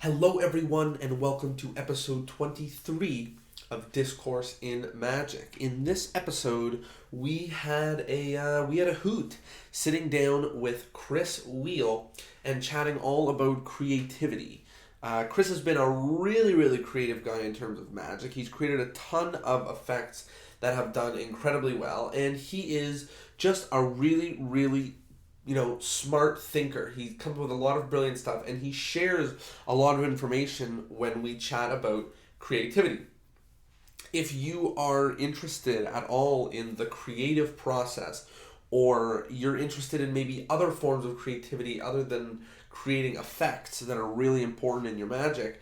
Hello everyone and welcome to episode 23 of Discourse in Magic. In this episode, we had a hoot sitting down with Chris Wiehl and chatting all about creativity. Chris has been a really creative guy in terms of Magic. He's created a ton of effects that have done incredibly well, and he is just a really smart thinker. He comes up with a lot of brilliant stuff, and he shares a lot of information when we chat about creativity. If you are interested at all in the creative process, or you're interested in maybe other forms of creativity other than creating effects that are really important in your Magic,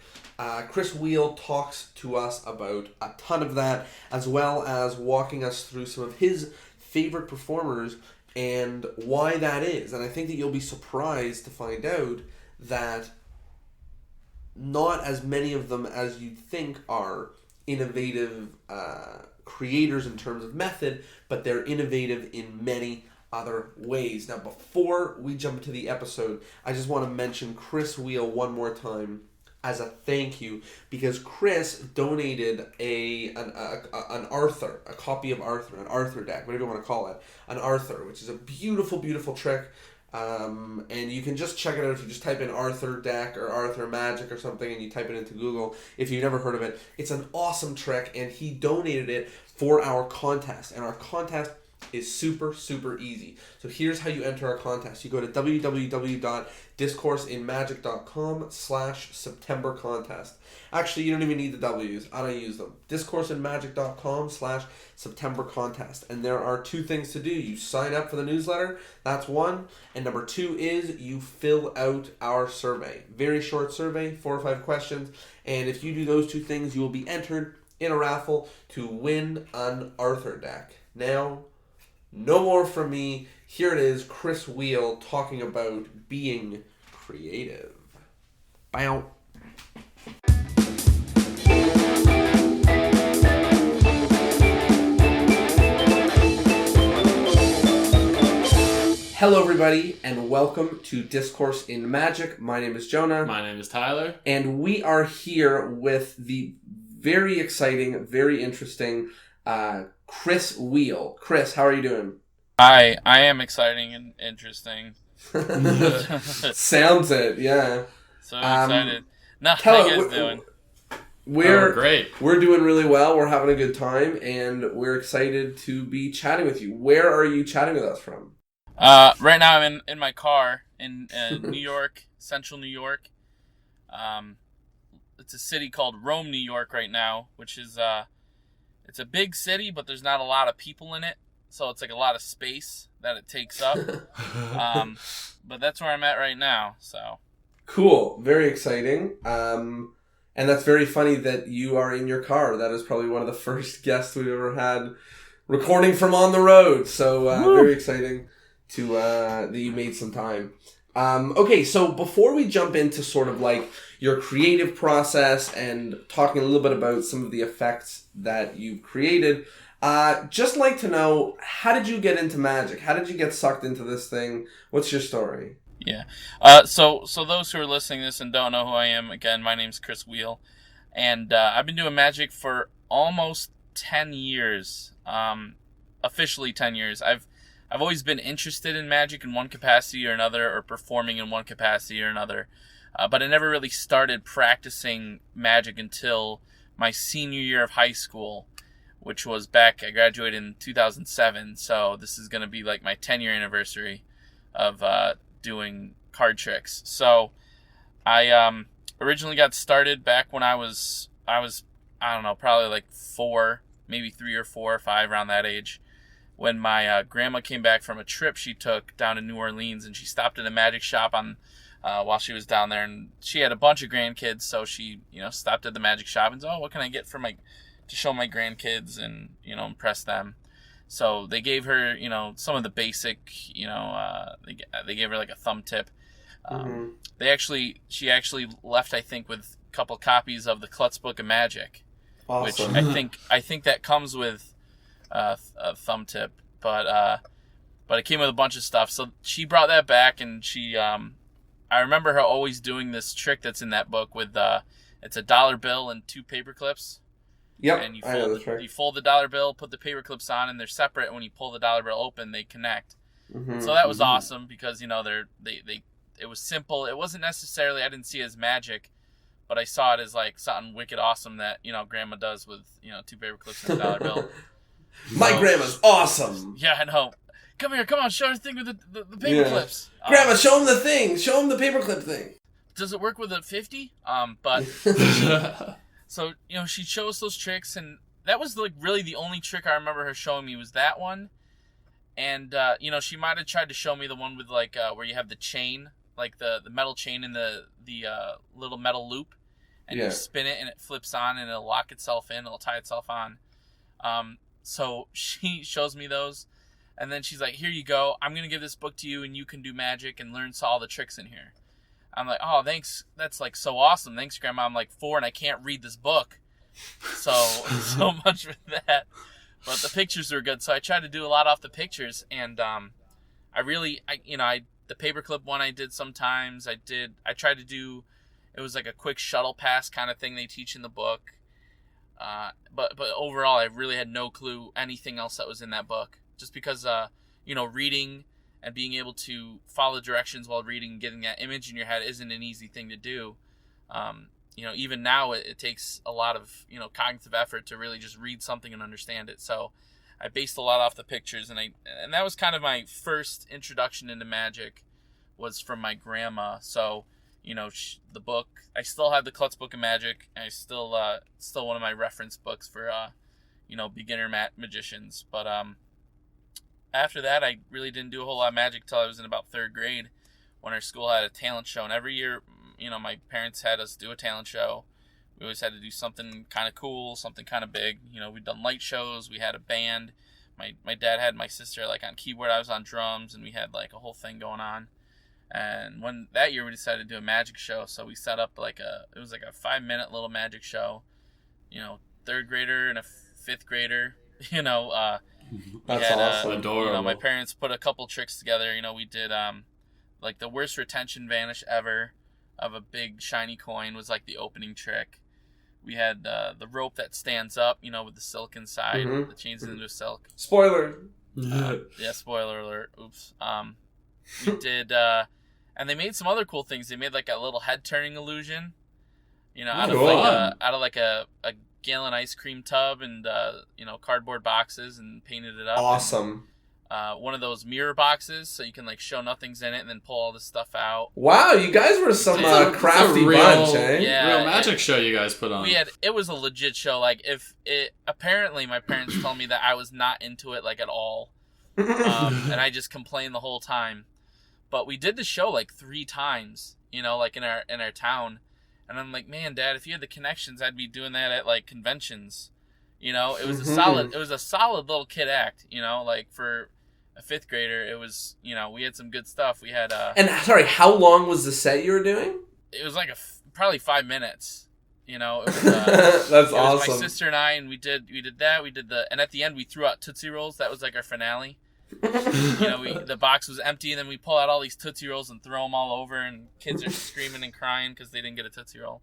Chris Wiehl talks to us about a ton of that, as well as walking us through some of his favorite performers and why that is. And I think that you'll be surprised to find out that not as many of them as you'd think are innovative creators in terms of method, but they're innovative in many other ways. Now, before we jump into the episode, I just want to mention Chris Wiehl one more time as a thank you, because Chris donated an copy of Arthur, an Arthur deck, whatever you want to call it, an Arthur, which is a beautiful trick. And you can just check it out if you just type in Arthur deck or Arthur Magic or something and you type it into Google. If you've never heard of it, it's an awesome trick, and he donated it for our contest. And our contest is super easy. So here's how you enter our contest. You go to www.discourseinmagic.com/September contest. Actually, you don't even need the W's. I don't use them. discourseinmagic.com/September contest. And there are two things to do. You sign up for the newsletter. That's one. And number two is you fill out our survey. Very short survey, 4 or 5 questions. And if you do those two things, you will be entered in a raffle to win an Arthur deck. Now, no more from me. Here it is, Chris Wiehl talking about being creative. Bow. Hello everybody, and welcome to Discourse in Magic. My name is Jonah. My name is Tyler. And we are here with the very exciting, very interesting Chris Wiehl. Chris, how are you doing? I am exciting and interesting. Sounds it, yeah. So excited. How you guys doing? We're great. We're doing really well. We're having a good time, and we're excited to be chatting with you. Where are you chatting with us from? Right now I'm in my car in New York, central New York. It's a city called Rome, New York right now, which is it's a big city, but there's not a lot of people in it, so it's like a lot of space that it takes up. But that's where I'm at right now. So cool, very exciting. And that's very funny that you are in your car. That is probably one of the first guests we've ever had recording from on the road. So very exciting to that you made some time. Okay, so before we jump into sort of like your creative process and talking a little bit about some of the effects that you've created, just like to know, how did you get into Magic? How did you get sucked into this thing? What's your story? Yeah. So those who are listening to this and don't know who I am, again, my name's Chris Wiehl, and I've been doing Magic for almost 10 years. Officially 10 years. I've always been interested in Magic in one capacity or another, or performing in one capacity or another. But I never really started practicing Magic until my senior year of high school, which was I graduated in 2007. So this is going to be like my 10-year anniversary of doing card tricks. So I originally got started back when I was I don't know, probably like 4, maybe 3 or 4 or 5, around that age, when my grandma came back from a trip she took down to New Orleans, and she stopped at a magic shop while she was down there, and she had a bunch of grandkids, so she stopped at the magic shop and said, "Oh, what can I get to show my grandkids and impress them?" So they gave her some of the basic they gave her like a thumb tip. She actually left, I think, with a couple copies of the Klutz Book of Magic, Awesome. which I think that comes with a thumb tip, but it came with a bunch of stuff. So she brought that back, and she I remember her always doing this trick that's in that book with it's a dollar bill and 2 paper clips. Yep, and you fold the dollar bill, put the paper clips on, and they're separate. When you pull the dollar bill open, they connect. Mm-hmm. So that was awesome because it was simple. It wasn't necessarily, I didn't see it as magic, but I saw it as like something wicked awesome that grandma does with 2 paper clips and a dollar bill. My grandma's awesome. Yeah, I know. Come on, show her thing with the paper clips. Grandma, show him the thing. Show him the paperclip thing. Does it work with a 50? But so she shows those tricks, and that was like really the only trick I remember her showing me was that one. And she might have tried to show me the one with like where you have the chain, like the metal chain in the little metal loop, and you spin it and it flips on and it'll lock itself in. It'll tie itself on. So she shows me those. And then she's like, here you go. I'm going to give this book to you and you can do magic and learn all the tricks in here. I'm like, oh, thanks. That's like so awesome. Thanks, Grandma. I'm like 4 and I can't read this book. So much for that. But the pictures were good. So I tried to do a lot off the pictures. And the paperclip one I did sometimes. I tried to do, it was like a quick shuttle pass kind of thing they teach in the book. But overall, I really had no clue anything else that was in that book. Just because, reading and being able to follow directions while reading and getting that image in your head isn't an easy thing to do. Even now it takes a lot of, cognitive effort to really just read something and understand it. So I based a lot off the pictures, and that was kind of my first introduction into magic was from my grandma. So, the book, I still have the Klutz Book of Magic. And I still one of my reference books for, beginner magicians. But, after that, I really didn't do a whole lot of magic until I was in about 3rd grade when our school had a talent show. And every year, my parents had us do a talent show. We always had to do something kind of cool, something kind of big. We'd done light shows. We had a band. My dad had my sister like on keyboard. I was on drums, and we had like a whole thing going on. And that year we decided to do a magic show. So we set up it was like a 5-minute little magic show. 3rd grader and a 5th grader, That's awesome. Adorable. My parents put a couple tricks together. We did like the worst retention vanish ever of a big shiny coin was like the opening trick. We had the rope that stands up, with the silk inside, the chains into silk. Spoiler. Yeah, spoiler alert. Oops. We did, and they made some other cool things. They made like a little head turning illusion, out of like a gallon ice cream tub and cardboard boxes and painted it up. Awesome. And, one of those mirror boxes so you can like show nothing's in it and then pull all this stuff out. Wow, you guys were some crafty bunch, eh? Yeah, real magic show you guys put on. It was a legit show. Like apparently my parents told me that I was not into it like at all, and I just complained the whole time. But we did the show like 3 times, like in our town. And I'm like, man, Dad, if you had the connections, I'd be doing that at like conventions. It was a solid little kid act. Like for a 5th grader, it was, we had some good stuff. We had And sorry, how long was the set you were doing? It was like probably 5 minutes. It was, That's awesome. My sister and I, and we did that. And at the end we threw out Tootsie Rolls. That was like our finale. The box was empty, and then we pull out all these Tootsie Rolls and throw them all over, and kids are screaming and crying because they didn't get a Tootsie Roll.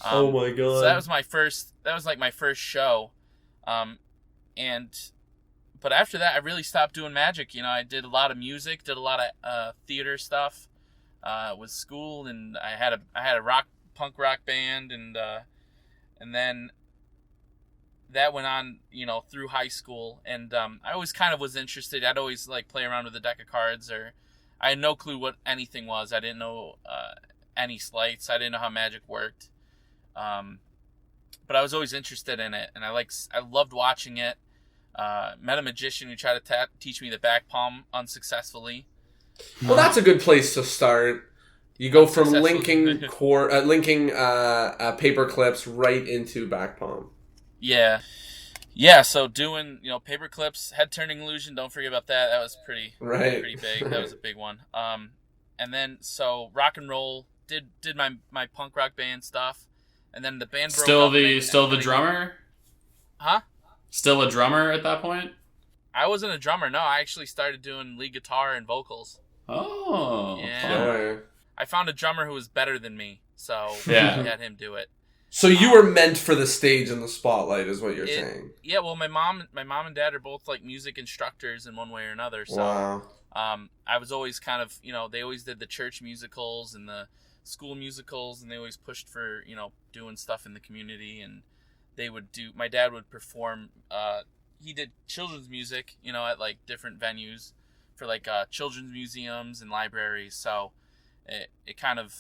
Oh my god! So that was my first show, but after that I really stopped doing magic. I did a lot of music, did a lot of theater stuff with school, and I had a punk rock band, and then that went on, through high school, and I always kind of was interested. I'd always like play around with a deck of cards, or I had no clue what anything was. I didn't know any sleights. I didn't know how magic worked, but I was always interested in it, and I loved watching it. Met a magician who tried to teach me the back palm unsuccessfully. Well, that's a good place to start. You go from linking paper clips right into back palm. Yeah. So doing paper clips, head turning illusion. Don't forget about that. That was pretty big. That was a big one. And then so rock and roll did my punk rock band stuff, and then the band broke up. Still the drummer? Huh? Still a drummer at that point? I wasn't a drummer. No, I actually started doing lead guitar and vocals. Oh. Yeah. I found a drummer who was better than me, so Yeah. I had him do it. So you were meant for the stage and the spotlight, is what you're saying. Yeah, well, my mom and dad are both like music instructors in one way or another. So, Wow. I was always kind of, they always did the church musicals and the school musicals, and they always pushed for, doing stuff in the community. And my dad would perform. He did children's music, at like different venues for like children's museums and libraries. So, it kind of,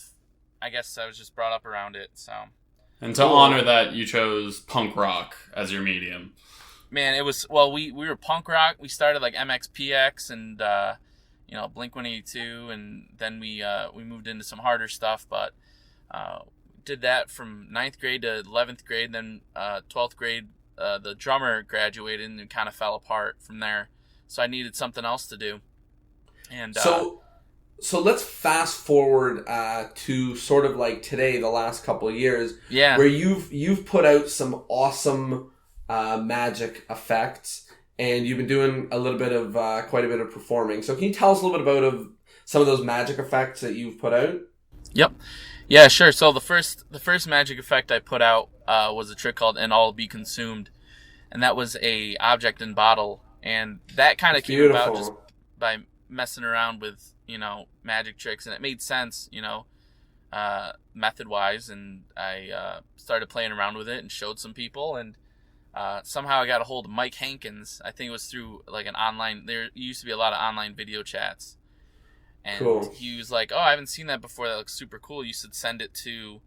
I guess I was just brought up around it. So. And to honor that, you chose punk rock as your medium. Man, it was, we were punk rock. We started like MXPX and, Blink-182, and then we moved into some harder stuff, but did that from 9th grade to 11th grade. Then 12th grade, the drummer graduated and it kind of fell apart from there. So I needed something else to do. And So let's fast forward to sort of like today, the last couple of years, yeah, where you've put out some awesome magic effects, and you've been doing a little bit of quite a bit of performing. So can you tell us a little bit about some of those magic effects that you've put out? Yep, yeah, sure. So the first magic effect I put out was a trick called "And All Be Consumed," and that was a object in bottle, and that kind of came about just by messing around with magic tricks, and it made sense, method-wise, and I started playing around with it and showed some people, and somehow I got a hold of Mike Hankins. I think it was through like an online, there used to be a lot of online video chats, and cool. He was like, oh, I haven't seen that before, that looks super cool, you should send it to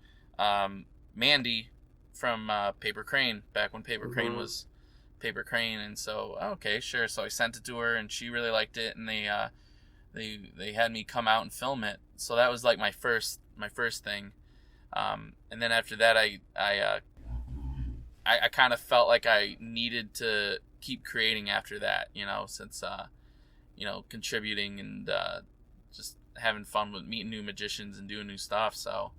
Mandy from Paper Crane, back when Paper Crane was Paper Crane. And so, okay, sure. So I sent it to her, and she really liked it, and they had me come out and film it. So that was like my first thing. And then after that, I kind of felt like I needed to keep creating after that, since contributing and just having fun with meeting new magicians and doing new stuff. So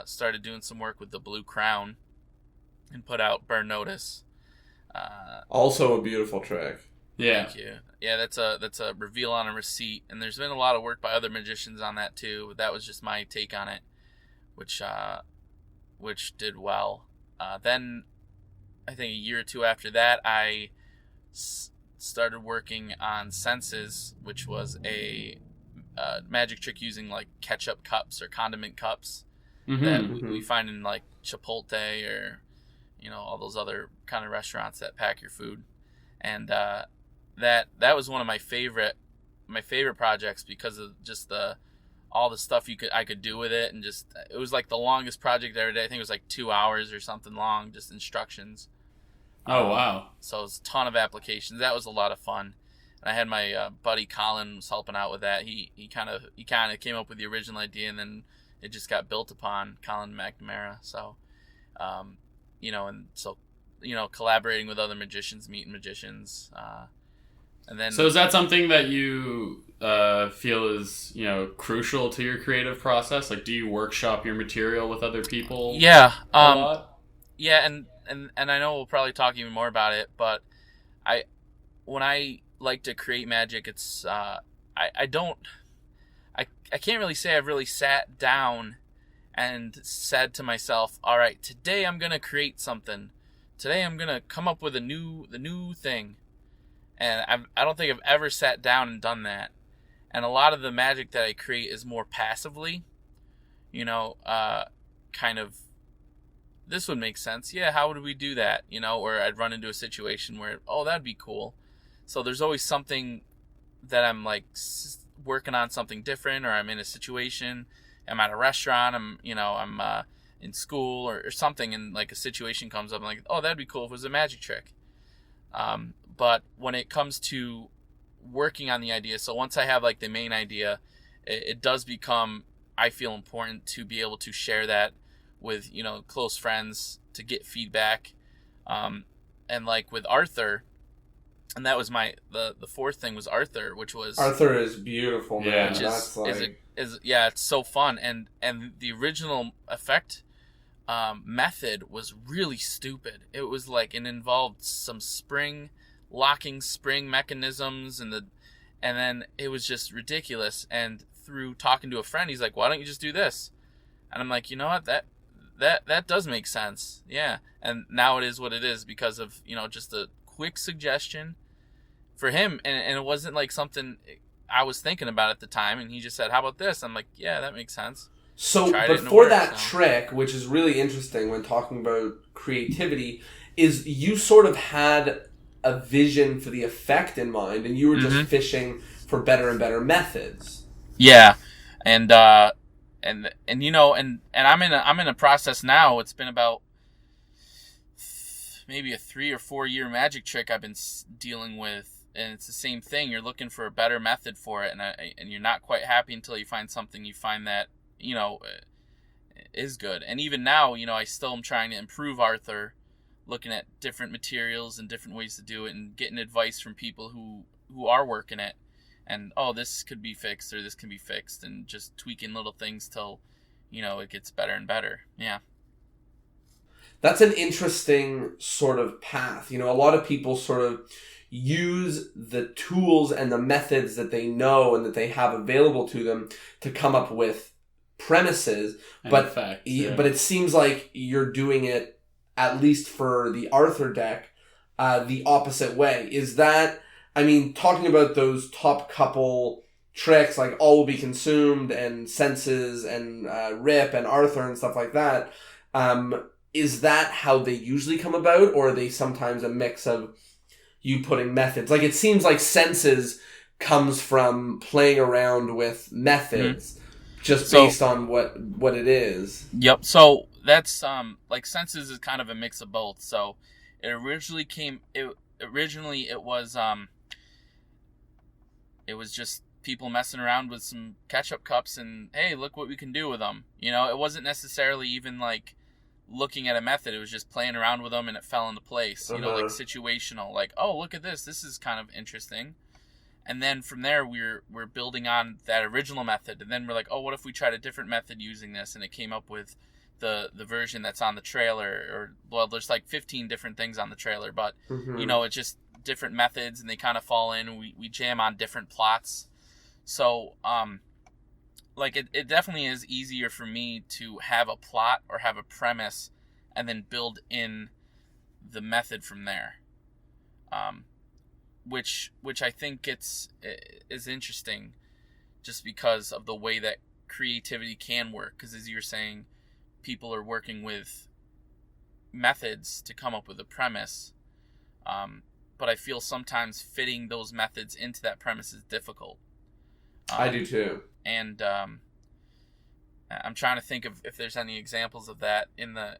started doing some work with the Blue Crown and put out Burn Notice. Also a beautiful trick. Yeah. Thank you. Yeah, that's a reveal on a receipt, and there's been a lot of work by other magicians on that too. But that was just my take on it, which did well. Then I think a year or two after that, I started working on Senses, which was a magic trick using like ketchup cups or condiment cups that we find in like Chipotle or all those other kind of restaurants that pack your food. And that was one of my favorite projects because of just all the stuff I could do with it, and just it was like the longest project I ever did. I think it was like 2 hours or something long, just instructions. Oh wow! So it was a ton of applications. That was a lot of fun. And I had my buddy Colin was helping out with that. He kind of came up with the original idea, and then it just got built upon, Colin McNamara. So, and so, collaborating with other magicians, meeting magicians. And then, so is that something that you feel is crucial to your creative process? Like, do you workshop your material with other people? Yeah, a lot? Yeah, and I know we'll probably talk even more about it, but when I like to create magic, it's I can't really say I've really sat down and said to myself, all right, today I'm gonna create something. Today I'm gonna come up with the new thing. And I don't think I've ever sat down and done that. And a lot of the magic that I create is more passively, kind of, this would make sense. Yeah, how would we do that? Or I'd run into a situation where, oh, that'd be cool. So there's always something that I'm like working on something different, or I'm in a situation, I'm at a restaurant, I'm in school or something, and like a situation comes up, I'm like, oh, that'd be cool if it was a magic trick. But when it comes to working on the idea, so once I have like the main idea, it does become, I feel, important to be able to share that with, close friends, to get feedback. And like with Arthur, and that was the fourth thing was Arthur, which was... Arthur is beautiful, man. Yeah. It's so fun. And the original effect method was really stupid. It was like, it involved some locking spring mechanisms, and then it was just ridiculous. And through talking to a friend, he's like, why don't you just do this? And I'm like, you know what, that does make sense. Yeah. And now it is what it is because of, just a quick suggestion for him. And it wasn't like something I was thinking about at the time. And he just said, how about this? I'm like, yeah, that makes sense. So, but for that trick, which is really interesting when talking about creativity, is you sort of had a vision for the effect in mind, and you were just fishing for better and better methods. Yeah, and I'm in a process now. It's been about maybe a 3 or 4 year magic trick I've been dealing with, and it's the same thing. You're looking for a better method for it, and you're not quite happy until you find something you find that is good. And even now, I still am trying to improve Arthur, looking at different materials and different ways to do it, and getting advice from people who are working it. And this could be fixed or this can be fixed, and just tweaking little things till it gets better and better. Yeah. That's an interesting sort of path. A lot of people sort of use the tools and the methods that they know and that they have available to them to come up with premises, but it seems like you're doing it, at least for the Arthur deck, the opposite way. Is that, talking about those top couple tricks like All Will Be Consumed and Senses and Rip and Arthur and stuff like that, is that how they usually come about, or are they sometimes a mix of you putting methods? Like, it seems like Senses comes from playing around with methods, based on what it is. Yep. So that's like Senses is kind of a mix of both. So it originally it was just people messing around with some ketchup cups and, hey, look what we can do with them. It wasn't necessarily even like looking at a method. It was just playing around with them, and it fell into place. Like situational, like, oh, look at this. This is kind of interesting. And then from there, we're building on that original method. And then we're like, oh, what if we tried a different method using this? And it came up with the version that's on the trailer. There's like 15 different things on the trailer. But, it's just different methods, and they kind of fall in. We jam on different plots. So, it definitely is easier for me to have a plot or have a premise and then build in the method from there. Which I think is interesting, just because of the way that creativity can work. Because as you're saying, people are working with methods to come up with a premise, but I feel sometimes fitting those methods into that premise is difficult. I do too. And I'm trying to think of if there's any examples of that in the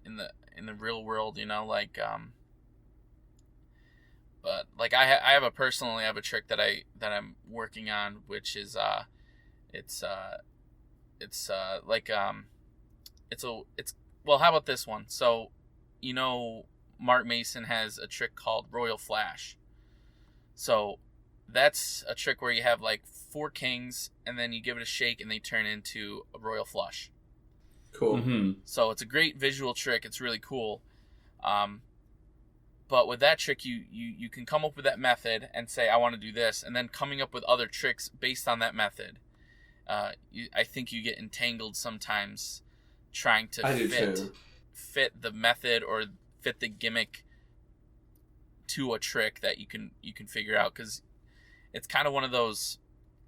real world. But like I have a trick that I'm working on, which is how about this one? So, Mark Mason has a trick called Royal Flash. So that's a trick where you have like 4 kings, and then you give it a shake and they turn into a royal flush. Cool. Mm-hmm. So it's a great visual trick. It's really cool. But with that trick, you can come up with that method and say, I want to do this, and then coming up with other tricks based on that method. I think you get entangled sometimes trying to fit the method or fit the gimmick to a trick that you can figure out, because it's kind of one of those.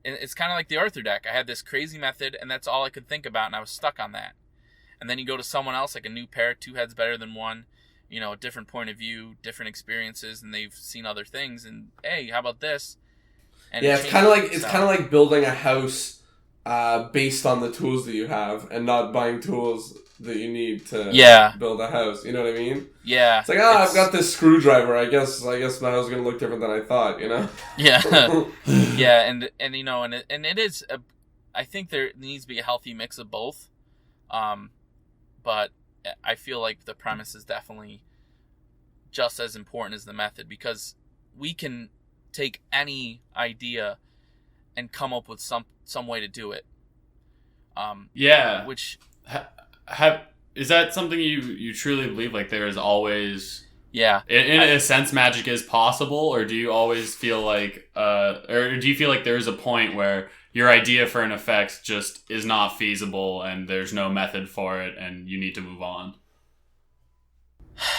It's kind of like the Arthur deck. I had this crazy method, and that's all I could think about, and I was stuck on that. And then you go to someone else, like a new pair, 2 heads better than one. A different point of view, different experiences, and they've seen other things. And hey, how about this? And it's kind of like building a house based on the tools that you have, and not buying tools that you need to build a house. You know what I mean? Yeah. It's like, I've got this screwdriver. I guess my house is going to look different than I thought. Yeah. Yeah, and it is. I think there needs to be a healthy mix of both. But I feel like the premise is definitely just as important as the method, because we can take any idea and come up with some way to do it. Which is that something you truly believe? Like, there is always Yeah. In a sense, magic is possible, or do you always feel like, or do you feel like there is a point where your idea for an effect just is not feasible and there's no method for it and you need to move on?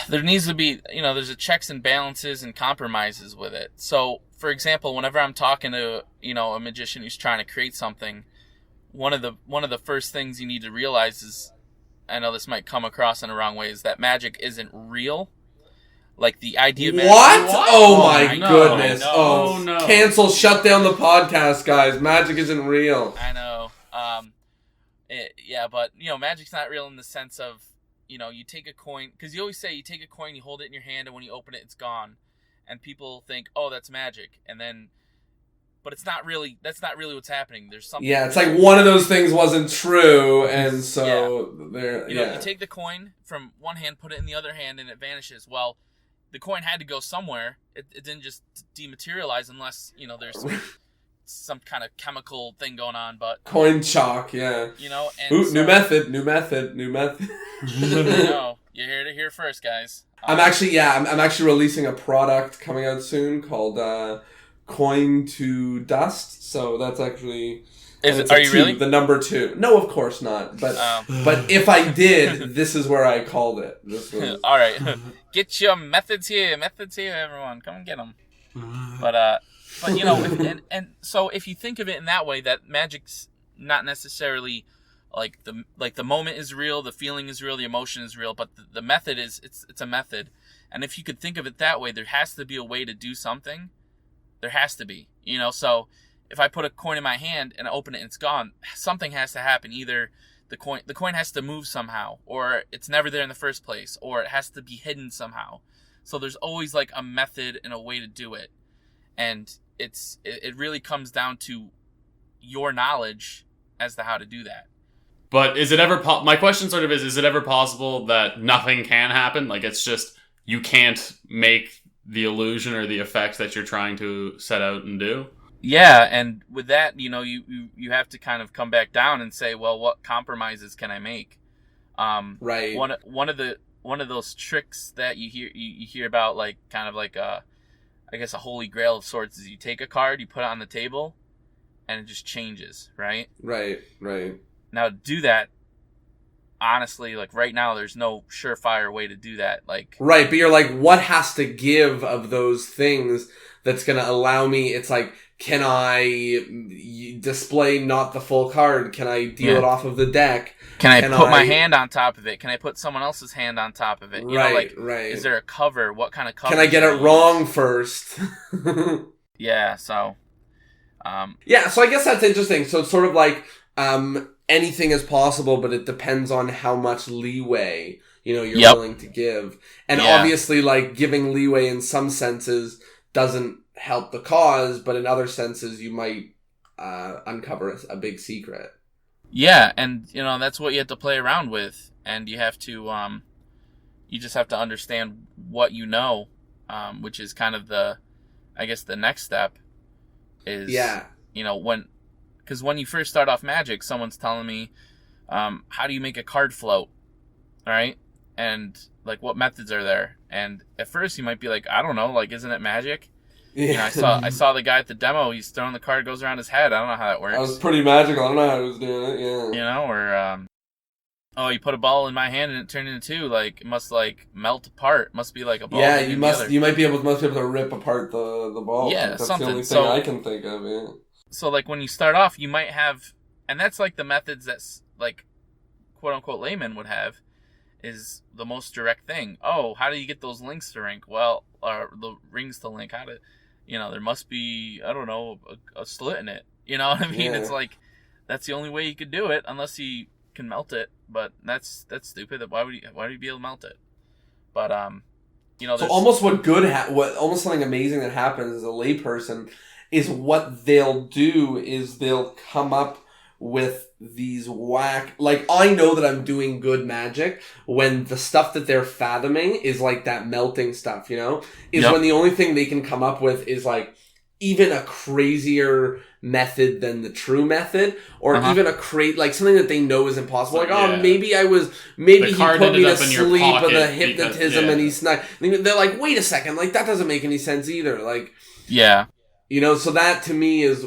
There needs to be, there's a checks and balances and compromises with it. So, for example, whenever I'm talking to, a magician who's trying to create something, one of the first things you need to realize is, I know this might come across in a wrong way, is that magic isn't real. Like the idea of magic. What? Oh my goodness. Oh no. Cancel, shut down the podcast, guys. Magic isn't real. I know. But magic's not real in the sense of, you take a coin, because you always say you take a coin, you hold it in your hand, and when you open it, it's gone. And people think, oh, that's magic. And then, but that's not really what's happening. There's something. Yeah, it's like one of those things wasn't true, and so you take the coin from one hand, put it in the other hand, and it vanishes. Well, the coin had to go somewhere. It didn't just dematerialize unless, there's some kind of chemical thing going on, but... Coin chalk, yeah. And new method. You heard it here first, guys. I'm actually releasing a product coming out soon called Coin to Dust, so that's actually... Are you really? The number 2. No, of course not. But if I did, this is where I called it. All right. Get your methods here, everyone. Come and get them. But so if you think of it in that way, that magic's not necessarily like the moment is real, the feeling is real, the emotion is real, but the method is it's a method. And if you could think of it that way, there has to be a way to do something. There has to be, so if I put a coin in my hand and open it and it's gone, something has to happen. Either the coin has to move somehow, or it's never there in the first place, or it has to be hidden somehow. So there's always like a method and a way to do it. And it really comes down to your knowledge as to how to do that. But is it ever my question sort of is it ever possible that nothing can happen? Like it's just you can't make the illusion or the effect that you're trying to set out and do? Yeah, and with that, you have to kind of come back down and say, well, what compromises can I make? Right. One of those tricks that you hear about, like kind of like I guess a holy grail of sorts, is you take a card, you put it on the table, and it just changes, right? Right. Now, to do that, honestly, like right now, there's no surefire way to do that. Like, right, but you're like, what has to give of those things that's going to allow me? It's like, can I display not the full card? Can I deal it off of the deck? Can I put my hand on top of it? Can I put someone else's hand on top of it? Right. Is there a cover? What kind of cover? Can I get it wrong first? Yeah, so... so I guess that's interesting. So it's sort of like anything is possible, but it depends on how much leeway you're willing to give. And obviously, like, giving leeway in some senses doesn't help the cause, but in other senses you might uncover a big secret. Yeah, and that's what you have to play around with, and you have to you just have to understand what which is kind of the next step is because when you first start off magic, someone's telling me how do you make a card float, all right, and like what methods are there, and at first you might be like, I don't know, like, isn't it magic? Yeah. I saw the guy at the demo. He's throwing the card, goes around his head. I don't know how that works. That was pretty magical. I don't know how he was doing it. Yeah. Or he put a ball in my hand and it turned into 2. Like, it must like melt apart. It must be like a ball. Yeah, you might be able to rip apart the ball. Yeah, that's something. the only thing I can think of. Yeah. So like when you start off, you might have, and that's like the methods that's like quote unquote layman would have, is the most direct thing. Oh, how do you get those links to link? Well, the rings to link. How to there must be, I don't know, a slit in it. You know what I mean? Yeah. It's like, that's the only way you could do it, unless you can melt it. But that's stupid. Why would you be able to melt it? But so almost almost something amazing that happens as a layperson is what they'll do is they'll come up with these like, I know that I'm doing good magic when the stuff that they're fathoming is like that melting stuff, is when the only thing they can come up with is like, even a crazier method than the true method, or even like something that they know is impossible. Like, maybe he put me to sleep with the hypnotism and he snuck. They're like, wait a second, like that doesn't make any sense either. Like, yeah, so that to me is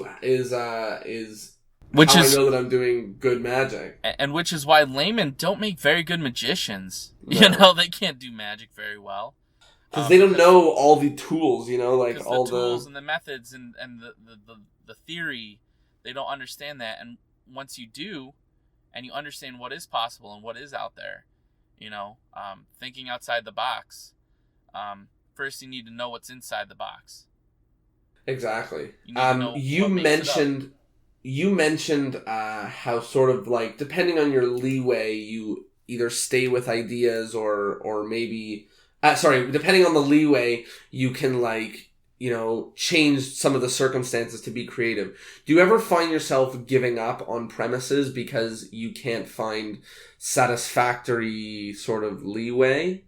which how is, I know that I'm doing good magic. And which is why laymen don't make very good magicians. No. They can't do magic very well. Because they don't know all the tools, like all the tools and the methods and the theory, they don't understand that. And once you do, and you understand what is possible and what is out there, thinking outside the box, first you need to know what's inside the box. Exactly. You mentioned how sort of like, depending on your leeway, you either stay with ideas or maybe... depending on the leeway, you can change some of the circumstances to be creative. Do you ever find yourself giving up on premises because you can't find satisfactory sort of leeway?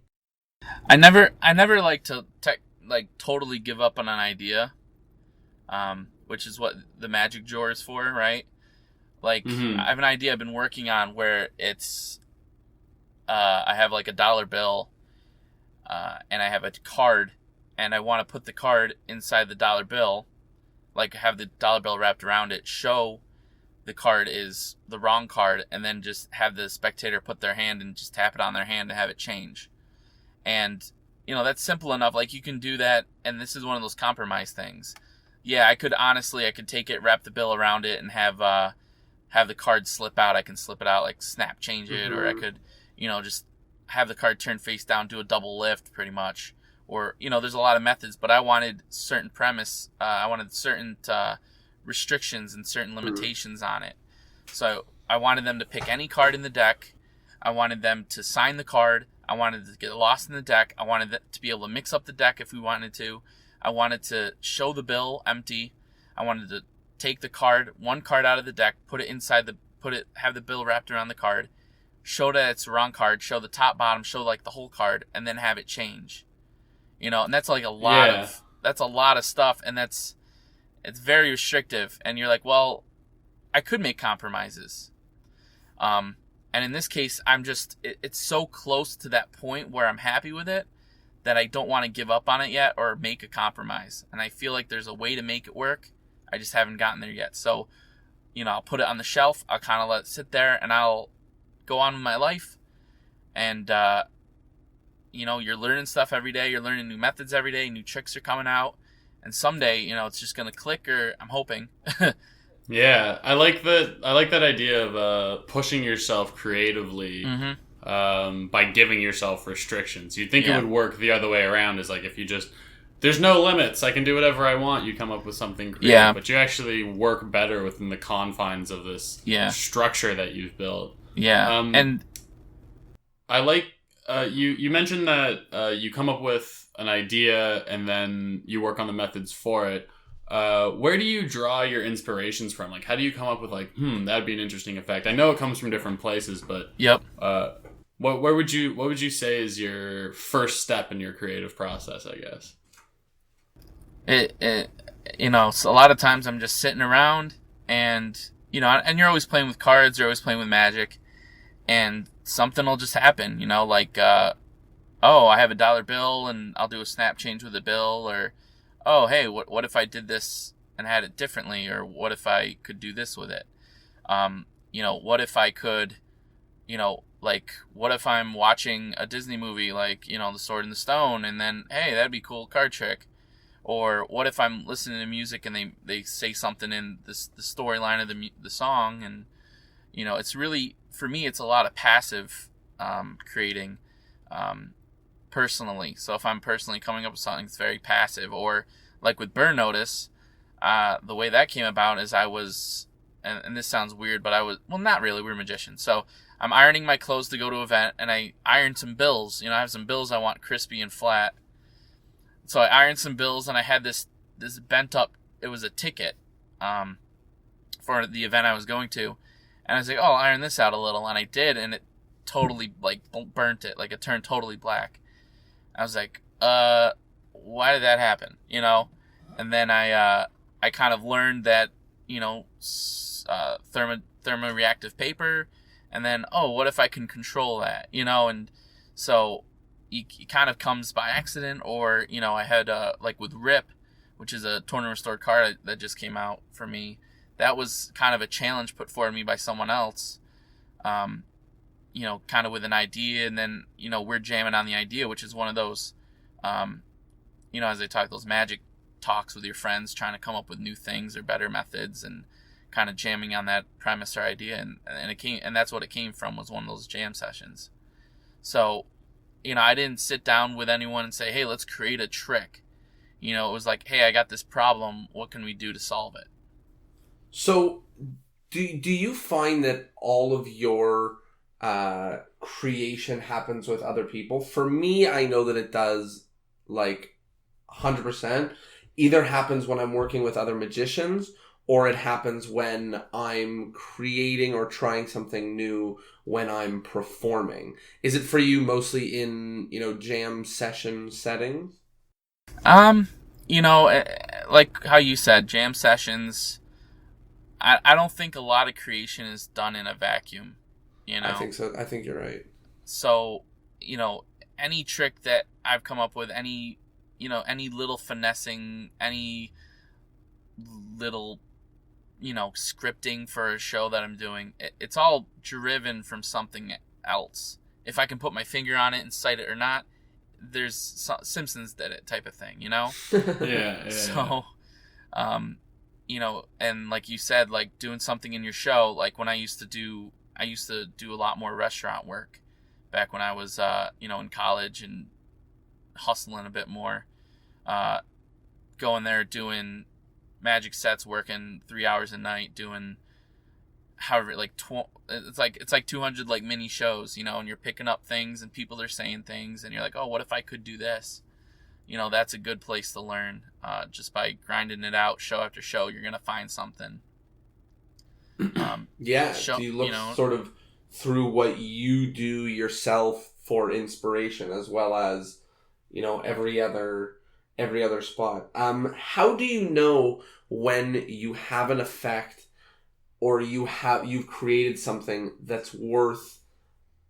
I never like to totally give up on an idea, which is what the magic drawer is for, right? Like, I have an idea I've been working on where it's, I have like a dollar bill, and I have a card, and I want to put the card inside the dollar bill, like have the dollar bill wrapped around it, show the card is the wrong card, and then just have the spectator put their hand and just tap it on their hand to have it change. And, that's simple enough. Like, you can do that, and this is one of those compromise things. Yeah, I could take it, wrap the bill around it, and have the card slip out. I can slip it out, like snap change it, or I could, just have the card turn face down, do a double lift pretty much. Or, there's a lot of methods, but I wanted certain premise, I wanted certain restrictions and certain limitations on it. So I wanted them to pick any card in the deck. I wanted them to sign the card. I wanted to get lost in the deck. I wanted to be able to mix up the deck if we wanted to. I wanted to show the bill empty. I wanted to take the card, one card out of the deck, put it inside have the bill wrapped around the card, show that it's the wrong card, show the top, bottom, show like the whole card, and then have it change. And that's like a lot of stuff, and it's very restrictive. And you're like, well, I could make compromises. And in this case, it's so close to that point where I'm happy with it that I don't want to give up on it yet or make a compromise. And I feel like there's a way to make it work. I just haven't gotten there yet. So, I'll put it on the shelf. I'll kind of let it sit there, and I'll go on with my life. And, you're learning stuff every day. You're learning new methods every day. New tricks are coming out. And someday, it's just going to click, or I'm hoping. Yeah, I like that idea of pushing yourself creatively by giving yourself restrictions. You'd think it would work the other way around, is like if you just, there's no limits, I can do whatever I want, you come up with something creative. Yeah. But you actually work better within the confines of this structure that you've built. Yeah, and I like, you mentioned that you come up with an idea and then you work on the methods for it. Where do you draw your inspirations from? Like, how do you come up with that'd be an interesting effect? I know it comes from different places, but what would you say is your first step in your creative process, I guess? So a lot of times I'm just sitting around and you're always playing with cards, you're always playing with magic, and something will just happen, I have a dollar bill and I'll do a snap change with a bill, or oh, hey, what if I did this and had it differently? Or what if I could do this with it? What if I could, what if I'm watching a Disney movie, The Sword and the Stone, and then, hey, that'd be a cool card trick. Or what if I'm listening to music and they say something in the storyline of the song, and, it's really, for me, it's a lot of passive creating, personally. So if I'm personally coming up with something that's very passive, or like with Burn Notice, the way that came about is I was, and this sounds weird, but not really, we're magicians. So I'm ironing my clothes to go to an event, and I ironed some bills. I have some bills I want crispy and flat. So I ironed some bills, and I had this bent up, it was a ticket for the event I was going to. And I was like, oh, I'll iron this out a little. And I did, and it totally, burnt it. It turned totally black. I was like, why did that happen? And then I I kind of learned that, thermoreactive paper, and then, what if I can control that, and so it kind of comes by accident, or, I had, like with RIP, which is a torn and restored card that just came out for me. That was kind of a challenge put forward me by someone else, kind of with an idea, and then, we're jamming on the idea, which is one of those, as they talk, those magic talks with your friends, trying to come up with new things or better methods, and kind of jamming on that premise or idea, and that's what it came from, was one of those jam sessions. So, I didn't sit down with anyone and say, hey, let's create a trick. It was like, hey, I got this problem, what can we do to solve it? So, do you find that all of your creation happens with other people? For me, I know that it does, like, 100%. Either happens when I'm working with other magicians, or it happens when I'm creating or trying something new when I'm performing. Is it for you mostly in, jam session settings? Like how you said, jam sessions, I don't think a lot of creation is done in a vacuum, I think so. I think you're right. So, any trick that I've come up with, any little finessing, any little, scripting for a show that I'm doing, it's all driven from something else. If I can put my finger on it and cite it or not, there's Simpsons did it type of thing, Yeah. So, and like you said, like doing something in your show, like when I used to do a lot more restaurant work back when I was, in college and hustling a bit more, going there, doing magic sets, working 3 hours a night, doing however, like, it's like 200 like mini shows, and you're picking up things and people are saying things and you're like, oh, what if I could do this? That's a good place to learn. Just by grinding it out show after show, you're going to find something. Yeah. Do you look sort of through what you do yourself for inspiration, as well as, every other spot? How do you know when you have an effect, or you've created something that's worth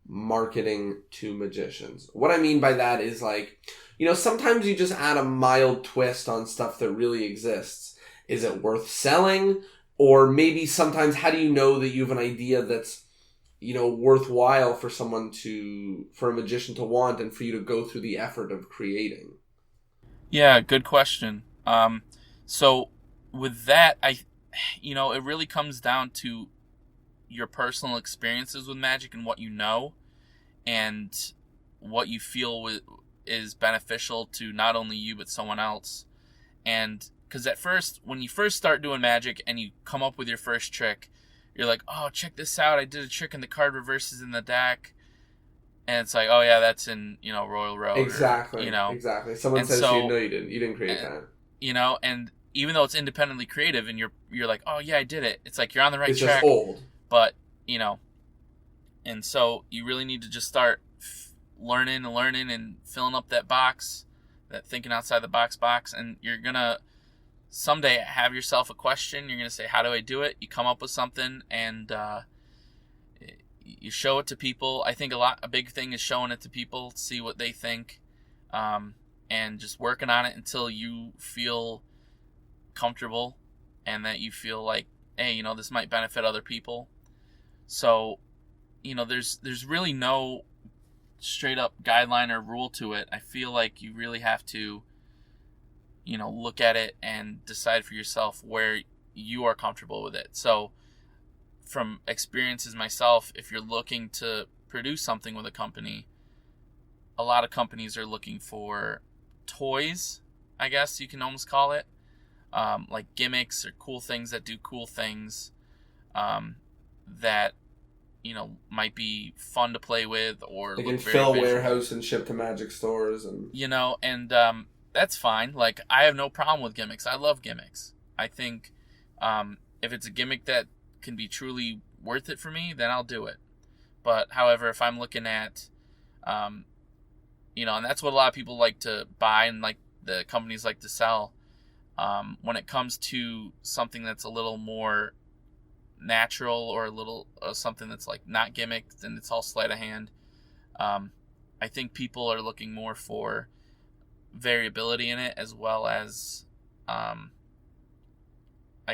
marketing to magicians? What I mean by that is, like, sometimes you just add a mild twist on stuff that really exists. Is it worth selling? Or maybe sometimes, how do you know that you have an idea that's, worthwhile for a magician to want, and for you to go through the effort of creating? Yeah, good question. So with that, it really comes down to your personal experiences with magic and what you know, and what you feel is beneficial to not only you but someone else. And because at first, when you first start doing magic and you come up with your first trick, you're like, oh, check this out, I did a trick and the card reverses in the deck. And it's like, oh yeah, that's in, Royal Road. Exactly. Or, exactly. Someone says to you, no, you didn't. You didn't create that. And even though it's independently creative and you're like, oh yeah, I did it. It's like you're on the right it's track. It's just old. But, and so you really need to just start learning and filling up that box, that thinking outside the box, and you're going to someday have yourself a question. You're going to say, how do I do it? You come up with something, and you show it to people. I think a big thing is showing it to people, see what they think, and just working on it until you feel comfortable and that you feel like, hey, this might benefit other people. So, there's really no straight up guideline or rule to it. I feel like you really have to, look at it and decide for yourself where you are comfortable with it. So from experiences myself, if you're looking to produce something with a company, a lot of companies are looking for toys, I guess you can almost call it, like gimmicks or cool things that do cool things, that might be fun to play with, or they can fill a warehouse and ship to magic stores, and that's fine. Like, I have no problem with gimmicks. I love gimmicks. I think if it's a gimmick that can be truly worth it for me, then I'll do it. But however, if I'm looking at and that's what a lot of people like to buy, and like the companies like to sell, When it comes to something that's a little more natural or a little something that's like not gimmicked and it's all sleight of hand, I think people are looking more for variability in it, as well as I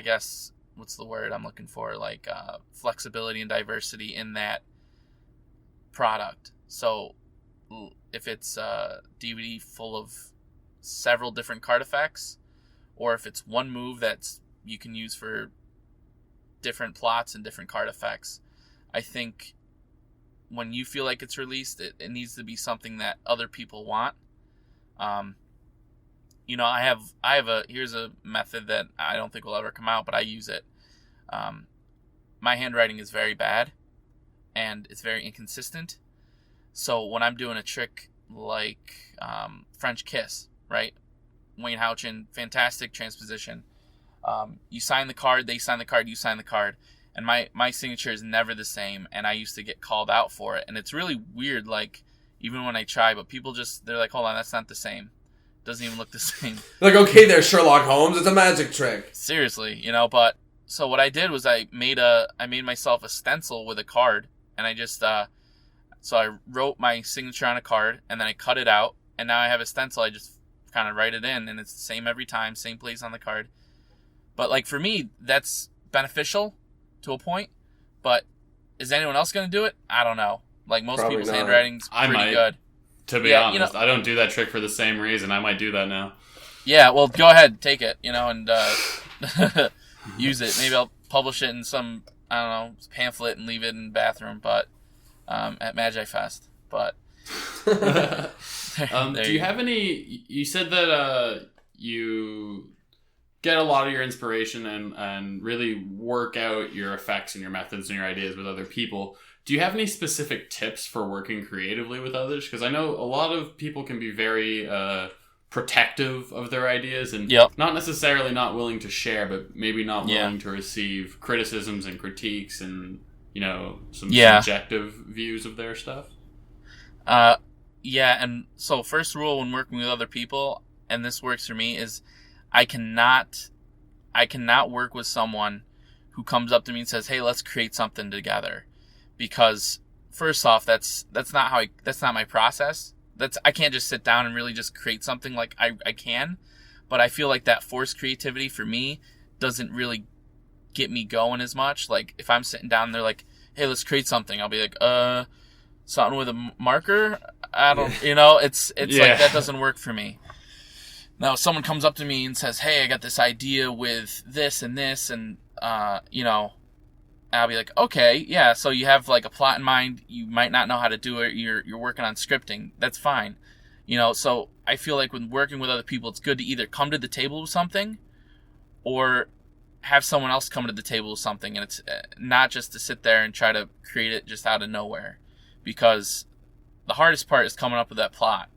guess, what's the word I'm looking for, like flexibility and diversity in that product. So if it's a DVD full of several different card effects, or if it's one move that's you can use for different plots and different card effects, I think when you feel like it's released, it needs to be something that other people want. I have here's a method that I don't think will ever come out, but I use it. My handwriting is very bad, and it's very inconsistent. So when I'm doing a trick like French Kiss, right? Wayne Houchin, fantastic transposition. You sign the card, they sign the card, you sign the card. And my signature is never the same, and I used to get called out for it. And it's really weird, like, even when I try, but people they're like, hold on, that's not the same. Doesn't even look the same. Like, okay there, Sherlock Holmes, it's a magic trick. Seriously, but so what I did was I made myself a stencil with a card, and I just so I wrote my signature on a card, and then I cut it out, and now I have a stencil. I just kind of write it in, and it's the same every time, same place on the card. But like for me, that's beneficial to a point, but is anyone else going to do it? I don't know. Like most Probably people's not. handwriting's pretty good. To be honest, I don't do that trick for the same reason. I might do that now. Yeah, well, go ahead, take it, and use it. Maybe I'll publish it in some, I don't know, pamphlet and leave it in the bathroom, but at MagiFest. But do you have any? You said that you get a lot of your inspiration and really work out your effects and your methods and your ideas with other people. Do you have any specific tips for working creatively with others? Because I know a lot of people can be very protective of their ideas and not necessarily not willing to share, but maybe not willing to receive criticisms and critiques and, some subjective views of their stuff. And so first rule when working with other people, and this works for me, is I cannot work with someone who comes up to me and says, "Hey, let's create something together." Because first off, that's not my process. I can't just sit down and really just create something. Like I can, but I feel like that forced creativity for me doesn't really get me going as much. Like if I'm sitting down and they're like, "Hey, let's create something," I'll be like, something with a marker? I don't, it's like that doesn't work for me. Now, if someone comes up to me and says, "Hey, I got this idea with this and this," and I'll be like, "Okay, yeah, so you have like a plot in mind. You might not know how to do it. You're working on scripting. That's fine." So I feel like when working with other people, it's good to either come to the table with something or have someone else come to the table with something. And it's not just to sit there and try to create it just out of nowhere, because the hardest part is coming up with that plot,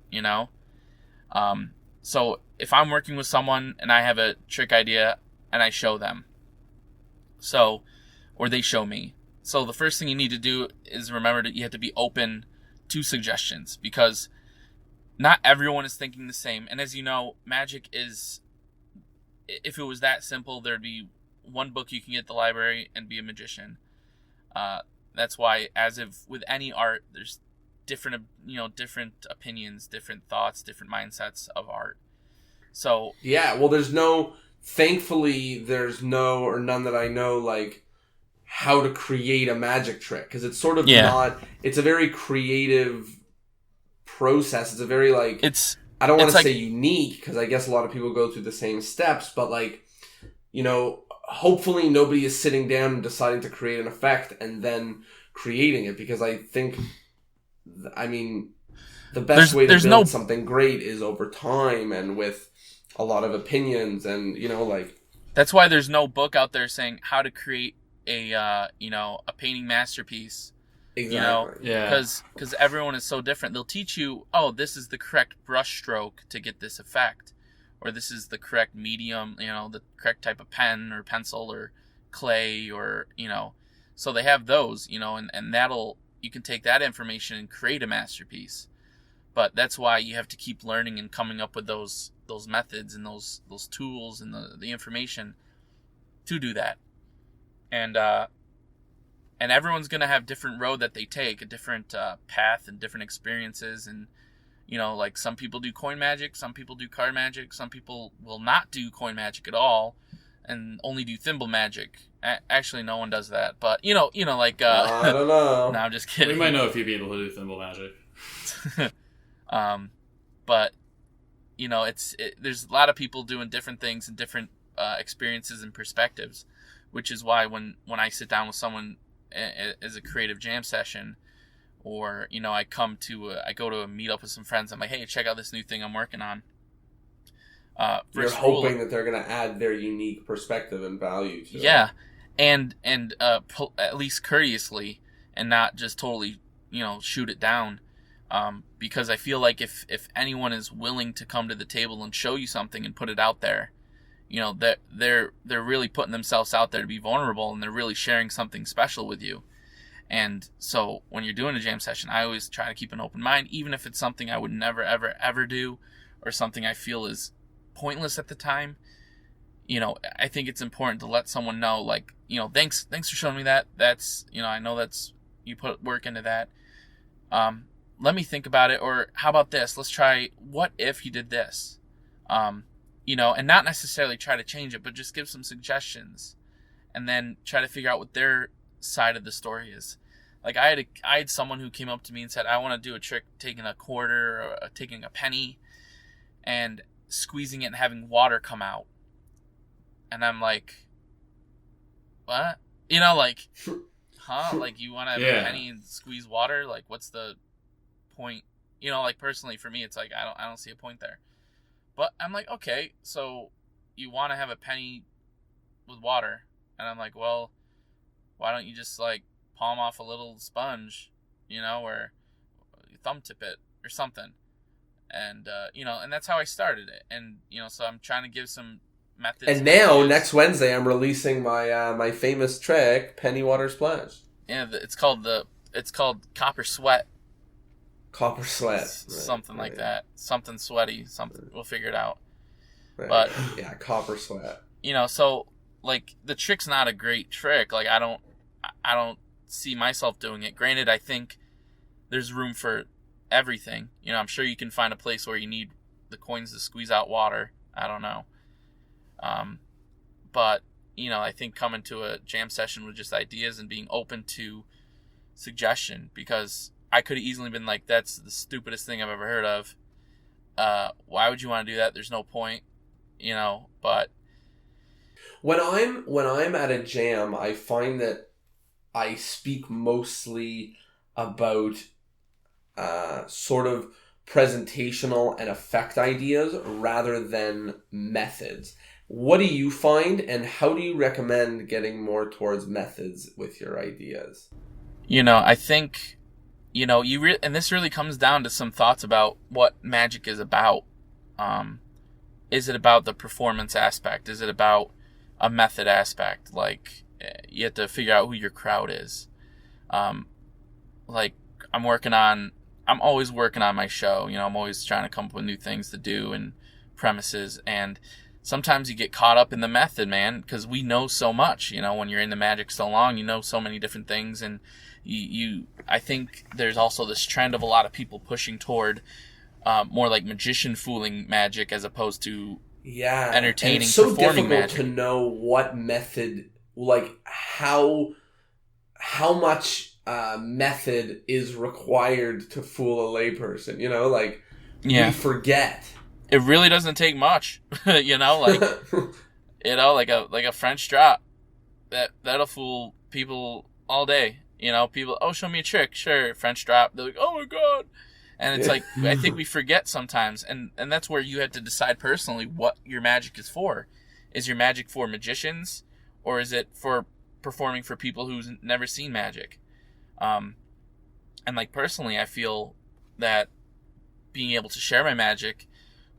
So if I'm working with someone and I have a trick idea and I show them, or they show me. So the first thing you need to do is remember that you have to be open to suggestions, because not everyone is thinking the same. And as you know, magic is, if it was that simple, there'd be one book you can get at the library and be a magician. That's why, as if with any art, there's different opinions, different thoughts, different mindsets of art. So thankfully there's none that I know, like, how to create a magic trick, because it's sort of not, it's a very creative process. It's a very, like, I don't want to say unique, because I guess a lot of people go through the same steps, but, like, hopefully nobody is sitting down and deciding to create an effect and then creating it, because I think, the best way to build something great is over time and with a lot of opinions, and, that's why there's no book out there saying how to create a painting masterpiece. Exactly. Because everyone is so different. They'll teach you, this is the correct brush stroke to get this effect, or this is the correct medium, the correct type of pen or pencil or clay, or so they have those, and that'll, you can take that information and create a masterpiece. But that's why you have to keep learning and coming up with those methods and those tools and the information to do that. And everyone's going to have different road that they take, a different path and different experiences. And, like some people do coin magic, some people do card magic, some people will not do coin magic at all and only do thimble magic. Actually, no one does that. But, like... I don't know. No, I'm just kidding. We might know a few people who do thimble magic. But, there's a lot of people doing different things and different experiences and perspectives, which is why when I sit down with someone as a creative jam session, or I go to a meetup with some friends, I'm like, hey, check out this new thing I'm working on. You're hoping that they're going to add their unique perspective and value to it. Yeah, and at least courteously, and not just totally shoot it down. Because I feel like if anyone is willing to come to the table and show you something and put it out there, that they're really putting themselves out there to be vulnerable, and they're really sharing something special with you. And so when you're doing a jam session, I always try to keep an open mind, even if it's something I would never, ever, ever do, or something I feel is pointless at the time. I think it's important to let someone know, like, thanks for showing me that. That's, I know that's, you put work into that. Let me think about it. Or how about this? Let's try, what if you did this? And not necessarily try to change it, but just give some suggestions, and then try to figure out what their side of the story is. Like I had someone who came up to me and said, I want to do a trick taking a quarter or taking a penny and squeezing it and having water come out. And I'm like, what? Huh? Like, you want to have a penny and squeeze water? Like, what's the point? Personally for me, it's like, I don't see a point there. But I'm like, okay, so you want to have a penny with water? And I'm like, well, why don't you just palm off a little sponge, or you thumb tip it or something? And, and that's how I started it. And, so I'm trying to give some methods. And now, next Wednesday, I'm releasing my my famous trick, Penny Water Splash. Yeah, it's called Copper Sweat. Copper Sweat. Something like that. Something sweaty. Something. We'll figure it out. Right. But yeah, Copper Sweat. So the trick's not a great trick. Like I don't see myself doing it. Granted, I think there's room for everything. I'm sure you can find a place where you need the coins to squeeze out water. I don't know. But I think coming to a jam session with just ideas and being open to suggestion, because I could have easily been like, that's the stupidest thing I've ever heard of. Why would you want to do that? There's no point, but when I'm at a jam, I find that I speak mostly about sort of presentational and effect ideas rather than methods. What do you find, and how do you recommend getting more towards methods with your ideas? I think, and this really comes down to some thoughts about what magic is about. Is it about the performance aspect? Is it about a method aspect? Like, you have to figure out who your crowd is. Like, I'm always working on my show. I'm always trying to come up with new things to do and premises. And sometimes you get caught up in the method, man, because we know so much. When you're into magic so long, you know so many different things. And I think there's also this trend of a lot of people pushing toward more like magician fooling magic as opposed to entertaining, it's so performing difficult magic. To know what method, like how much method is required to fool a layperson. We forget. It really doesn't take much, like a French drop that'll fool people all day. People, show me a trick. Sure. French drop. They're like, oh my God. And it's like, I think we forget sometimes. And that's where you have to decide personally what your magic is for. Is your magic for magicians, or is it for performing for people who's never seen magic? And personally, I feel that being able to share my magic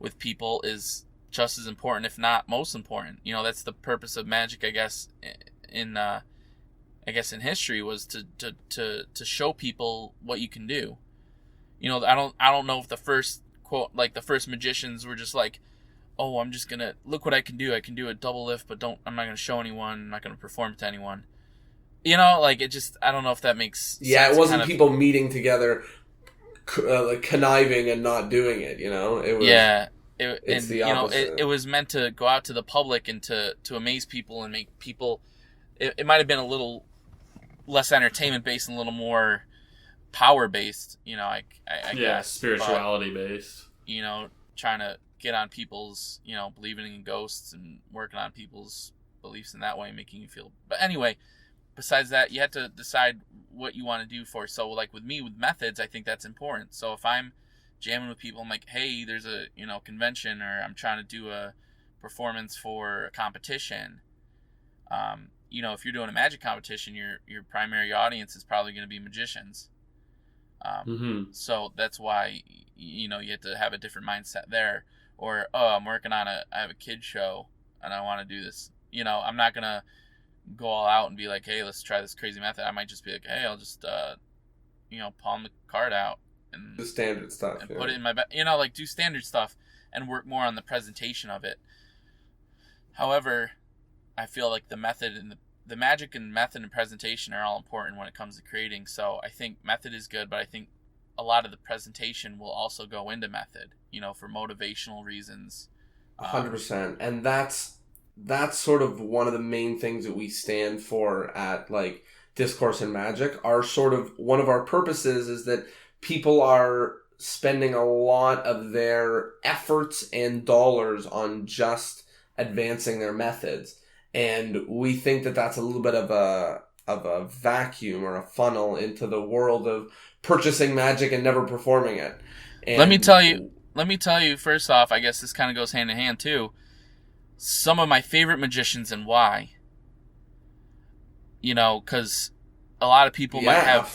with people is just as important, if not most important. That's the purpose of magic, I guess, in history, was to show people what you can do. I don't know if the first quote, like the first magicians were just like, oh, I'm just gonna look what I can do. I can do a double lift, but I'm not gonna show anyone. I'm not gonna perform to anyone. Like it just, I don't know if that makes Yeah, sense. it wasn't people meeting together, like conniving and not doing it. It was. It's the opposite. It was meant to go out to the public and to amaze people and make people. It might have been a little less entertainment based and a little more power based. I guess spirituality based. Trying to get on people's believing in ghosts and working on people's beliefs in that way, making you feel. But anyway, besides that, you have to decide what you want to do for. So like with me, with methods, I think that's important. So if I'm jamming with people, I'm like, hey, there's a convention, or I'm trying to do a performance for a competition. If you're doing a magic competition, your primary audience is probably going to be magicians. So that's why you have to have a different mindset there. Or I'm working on I have a kid show and I want to do this. I'm not gonna go all out and be like, hey, let's try this crazy method. I might just be like, hey, I'll just palm the card out. And the standard stuff, and put it in my like do standard stuff and work more on the presentation of it. However, I feel like the method and the magic and method and presentation are all important when it comes to creating. So I think method is good, but I think a lot of the presentation will also go into method, for motivational reasons. 100%, and that's sort of one of the main things that we stand for at like Discourse in Magic. Our sort of one of our purposes is that people are spending a lot of their efforts and dollars on just advancing their methods. And we think that that's a little bit of a vacuum or a funnel into the world of purchasing magic and never performing it. And let me tell you, first off, I guess this kind of goes hand in hand too. Some of my favorite magicians and why. Because a lot of people might have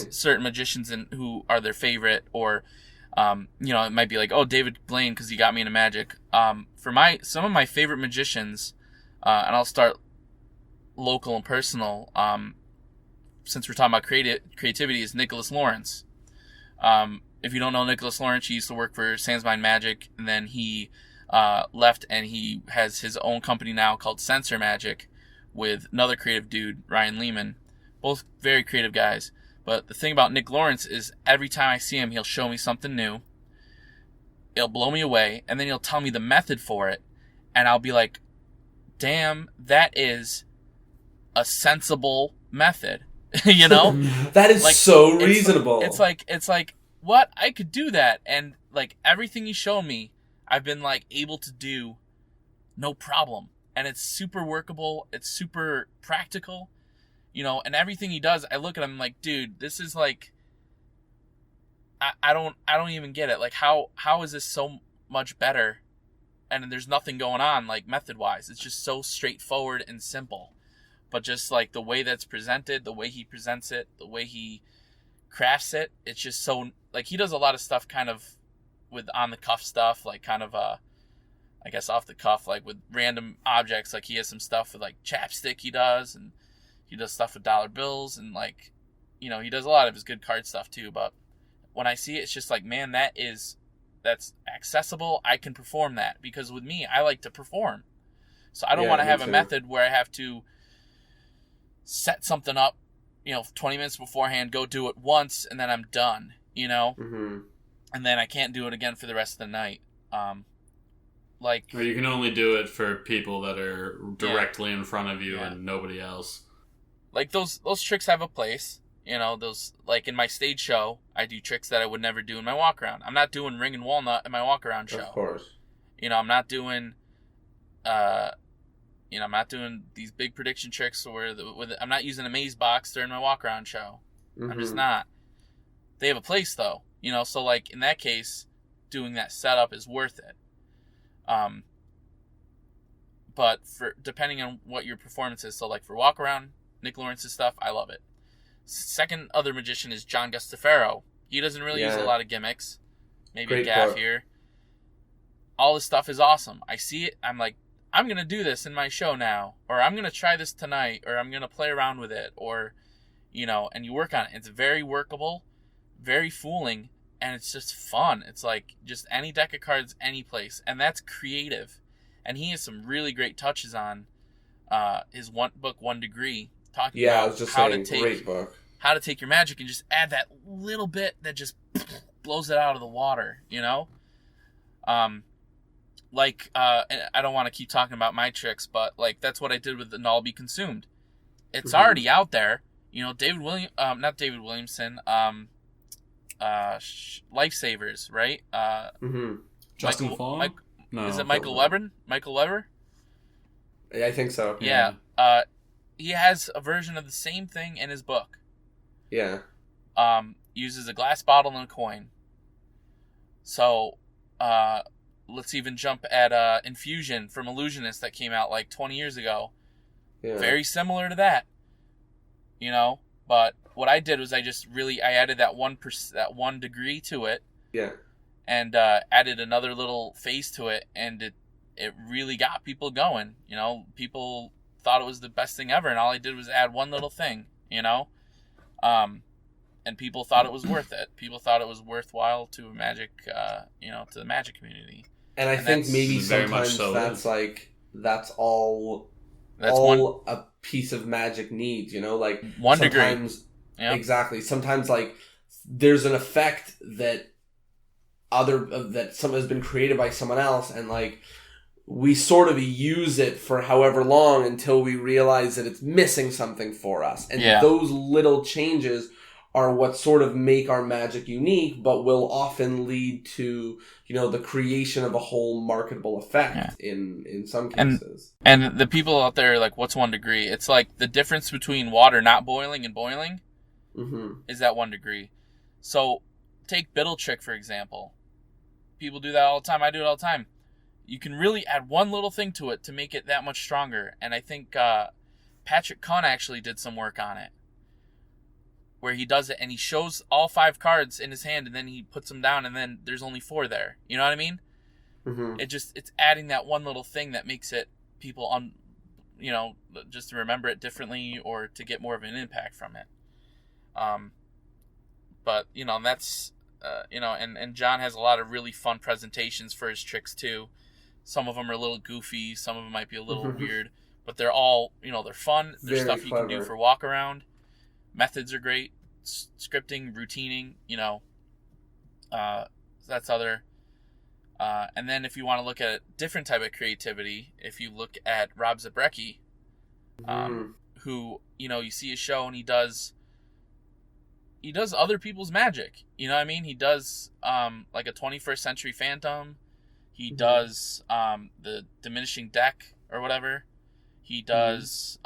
certain magicians who are their favorite, or it might be like, oh, David Blaine because he got me into magic. For some of my favorite magicians, and I'll start local and personal. Since we're talking about creativity, is Nicholas Lawrence. If you don't know Nicholas Lawrence, he used to work for Sandsmine Magic, and then he left, and he has his own company now called Sensor Magic with another creative dude, Ryan Lehman. Both very creative guys. But the thing about Nick Lawrence is every time I see him, he'll show me something new. It'll blow me away, and then he'll tell me the method for it, and I'll be like, damn, that is a sensible method. That is like, so reasonable. It's like what? I could do that. And like everything he's shown me, I've been like able to do no problem. And it's super workable. It's super practical. And everything he does, I look at him like, dude, this is like, I don't even get it. Like how is this so much better? And there's nothing going on like method wise. It's just so straightforward and simple. But just like the way that's presented, the way he presents it, the way he crafts it, it's just so like he does a lot of stuff kind of with on the cuff stuff, like kind of I guess off the cuff, like with random objects. Like he has some stuff with like chapstick he does, and he does stuff with dollar bills, and like, he does a lot of his good card stuff too. But when I see it, it's just like, man, that's accessible. I can perform that because with me, I like to perform. So I don't want to have a method where I have to set something up, 20 minutes beforehand, go do it once, and then I'm done, Mm-hmm. And then I can't do it again for the rest of the night. Or you can only do it for people that are directly in front of you and nobody else. Like those tricks have a place, those like in my stage show, I do tricks that I would never do in my walk around. I'm not doing ring and walnut in my walk around show. Of course. I'm not doing, I'm not doing these big prediction tricks I'm not using a maze box during my walk around show. Mm-hmm. I'm just not. They have a place though, so like in that case, doing that setup is worth it. But for depending on what your performance is, so like for walk around, Nick Lawrence's stuff, I love it. Second other magician is John Gustafaro. He doesn't really use a lot of gimmicks. Maybe a gaff here. All this stuff is awesome. I see it. I'm like, I'm going to do this in my show now. Or I'm going to try this tonight. Or I'm going to play around with it. Or, and you work on it. It's very workable, very fooling. and it's just fun. It's like just any deck of cards, any place, and that's creative. And he has some really great touches on his book, 1 Degree, talking I about was just how saying, to take great book. how to take your Magic and just add that little bit that just blows it out of the water, you know? And I don't want to keep talking about my tricks, but like that's what I did with the Null Be Consumed. It's already out there. You know, not David Williamson, Lifesavers, right? Justin Fong? No. Is it Michael Weber? Michael Weber? I think so. Yeah. He has a version of the same thing in his book. Yeah. Uses a glass bottle and a coin. So, let's even jump at Infusion from Illusionist that came out like 20 years ago. Yeah. Very similar to that. You know? But what I did was I added that 1 degree to it. Yeah. And added another little phase to it, and it really got people going. You know, people thought it was the best thing ever, and all I did was add one little thing, you know? And people thought it was worth it. People thought it was worthwhile to Magic, to the Magic community. And I think maybe sometimes that's all a piece of Magic needs, you know? Like 1 degree. Yep. Exactly. Sometimes like there's an effect that has been created by someone else, and like we sort of use it for however long until we realize that it's missing something for us. And those little changes are what sort of make our Magic unique, but will often lead to, you know, the creation of a whole marketable effect in some cases. And the people out there are like, what's 1 degree? It's like the difference between water not boiling and boiling is that 1 degree. So take Biddle Trick, for example. People do that all the time. I do it all the time. You can really add one little thing to it to make it that much stronger. And I think Patrick Kahn actually did some work on it, where he does it and he shows all 5 cards in his hand and then he puts them down and then there's only 4 there. You know what I mean? It's adding that one little thing that makes it people just to remember it differently or to get more of an impact from it. But you know, that's and John has a lot of really fun presentations for his tricks too. Some of them are a little goofy, some of them might be a little weird, but they're all, they're fun. They're stuff you can do for walk around. Methods are great. Scripting, routining, that's other. And then if you want to look at a different type of creativity, if you look at Rob Zabrecki, who, you see his show and he does other people's magic. You know what I mean? He does like a 21st Century Phantom. He does the Diminishing Deck or whatever. He does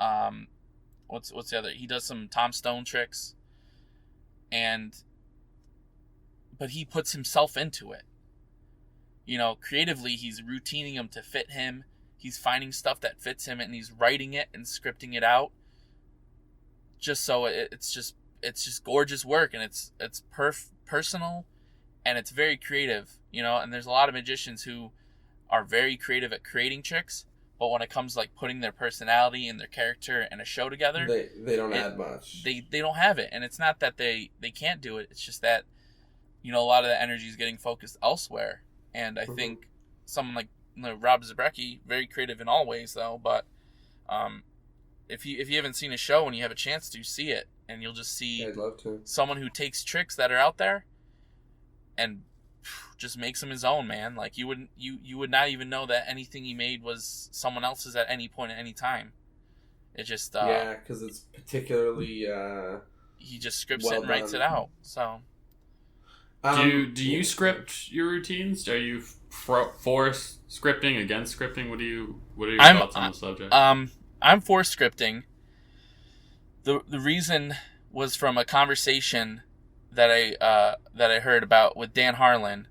what's the other? He does some Tom Stone tricks. But he puts himself into it. Creatively, he's routining them to fit him. He's finding stuff that fits him and he's writing it and scripting it out. Just so it's just gorgeous work, and it's personal, and it's very creative, and there's a lot of magicians who are very creative at creating tricks, but when it comes like putting their personality and their character and a show together, they don't add much. They don't have it, and it's not that they can't do it. It's just that, a lot of the energy is getting focused elsewhere, and I think someone like Rob Zabrecki, very creative in all ways though, but if you haven't seen a show and you have a chance to see it, and you'll just see someone who takes tricks that are out there and just makes them his own, man. Like you would not even know that anything he made was someone else's at any point at any time. It just because it's particularly he just scripts it and writes it out. So do you script your routines? Are you for scripting, against scripting? What are your thoughts on the subject? I'm for scripting. The reason was from a conversation that I heard about with Dan Harlan.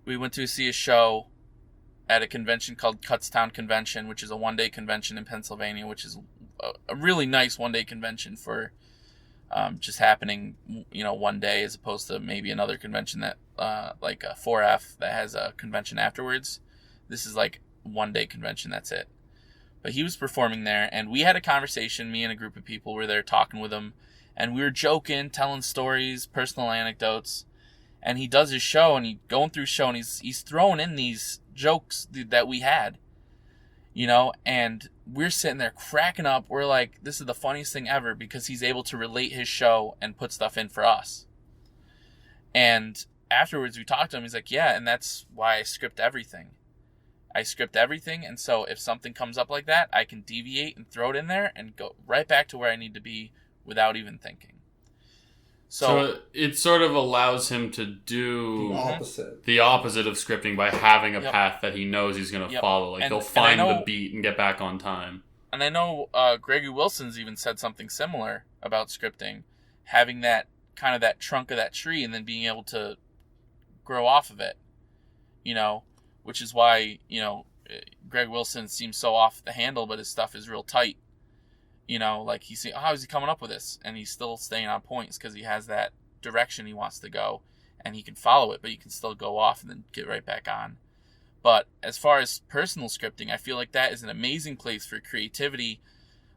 We went to see a show at a convention called Kutztown Convention, which is a 1-day convention in Pennsylvania, which is a really nice 1-day convention for just happening, one day, as opposed to maybe another convention that like a 4F that has a convention afterwards. This is like 1-day convention, that's it. But he was performing there, and we had a conversation. Me and a group of people were there talking with him, and we were joking, telling stories, personal anecdotes. and he does his show, and he's going through show, and he's throwing in these jokes that we had, and we're sitting there cracking up. We're like, this is the funniest thing ever, because he's able to relate his show and put stuff in for us. And afterwards we talked to him. He's like, yeah, and that's why I script everything. And so if something comes up like that, I can deviate and throw it in there and go right back to where I need to be without even thinking. So it sort of allows him to do the opposite of scripting by having a Yep. path that he knows he's going to Yep. follow. Like, And- he'll and find I know- the beat and get back on time. And I know Gregory Wilson's even said something similar about scripting, having that kind of that trunk of that tree and then being able to grow off of it, which is why, Greg Wilson seems so off the handle, but his stuff is real tight. Like he's saying, how is he coming up with this? And he's still staying on points because he has that direction he wants to go and he can follow it, but you can still go off and then get right back on. But as far as personal scripting, I feel like that is an amazing place for creativity,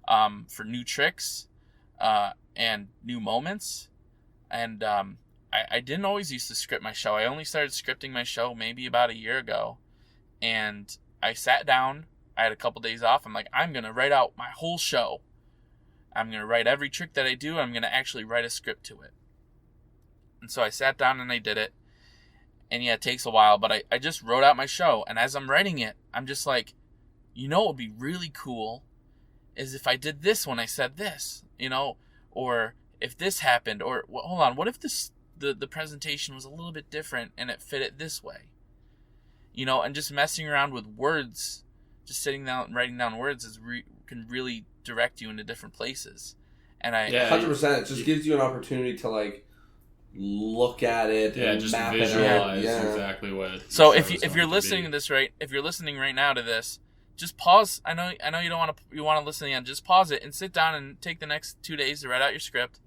for new tricks, and new moments. And I didn't always used to script my show. I only started scripting my show maybe about a year ago. And I sat down. I had a couple days off. I'm like, I'm going to write out my whole show. I'm going to write every trick that I do. And I'm going to actually write a script to it. And so I sat down and I did it. And yeah, it takes a while, but I just wrote out my show. And as I'm writing it, I'm just like, what would be really cool is if I did this when I said this, or if this happened, or hold on, what if the presentation was a little bit different and it fit it this way? And just messing around with words, just sitting down and writing down words can really direct you into different places. And 100%. It just gives you an opportunity to like look at it and just map visualize it out. exactly what. So if you're listening to this if you're listening right now to this, just pause. I know you don't want to. You want to listen again. Just pause it and sit down and take the next 2 days to write out your script.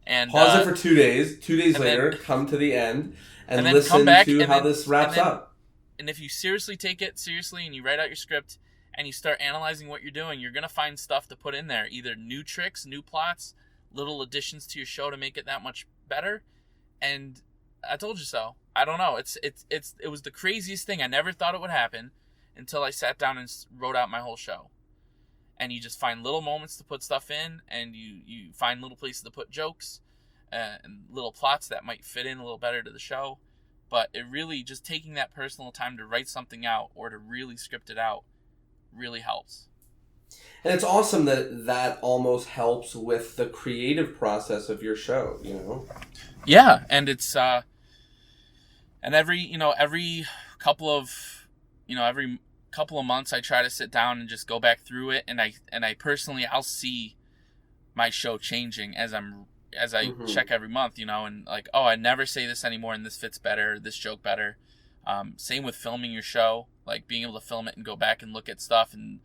And pause it for 2 days. 2 days later, then, come to the end and then listen come back to how this wraps up. And if you seriously take it seriously and you write out your script and you start analyzing what you're doing, you're gonna find stuff to put in there. Either new tricks, new plots, little additions to your show to make it that much better. And I told you so. I don't know. It was the craziest thing. I never thought it would happen until I sat down and wrote out my whole show. And you just find little moments to put stuff in, and you find little places to put jokes and little plots that might fit in a little better to the show. But it really, just taking that personal time to write something out or to really script it out really helps. And it's awesome that almost helps with the creative process of your show, Yeah, and it's and every couple of months I try to sit down and just go back through it, and I personally, I'll see my show changing as I check every month, and like, oh, I never say this anymore and this fits better, this joke better. Same with filming your show, like being able to film it and go back and look at stuff and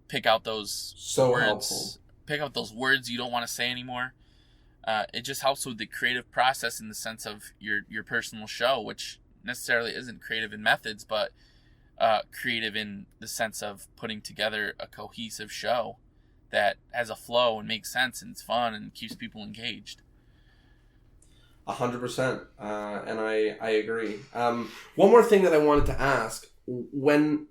pick out those words. Helpful. Pick out those words you don't want to say anymore. It just helps with the creative process in the sense of your personal show, which necessarily isn't creative in methods, but creative in the sense of putting together a cohesive show that has a flow and makes sense and it's fun and keeps people engaged. 100%. And I agree. One more thing that I wanted to ask, when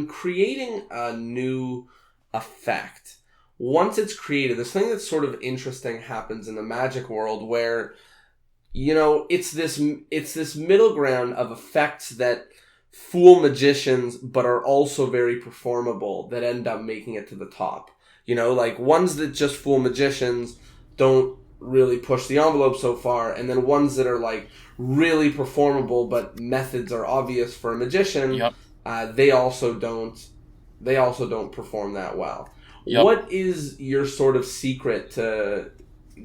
creating a new effect, once it's created, there's something that's sort of interesting happens in the magic world where, it's this middle ground of effects that fool magicians but are also very performable that end up making it to the top. Like ones that just fool magicians don't really push the envelope so far, and then ones that are like really performable but methods are obvious for a magician. Yep. They also don't perform that well. Yep. What is your sort of secret to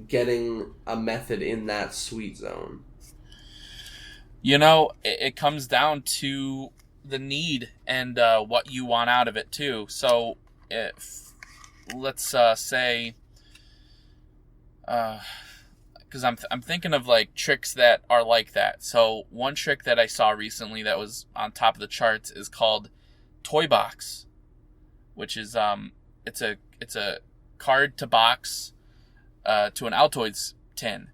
getting a method in that sweet zone? It comes down to the need and what you want out of it too. So let's say, because I'm thinking of like tricks that are like that. So one trick that I saw recently that was on top of the charts is called Toy Box, which is it's a card to box to an Altoids tin.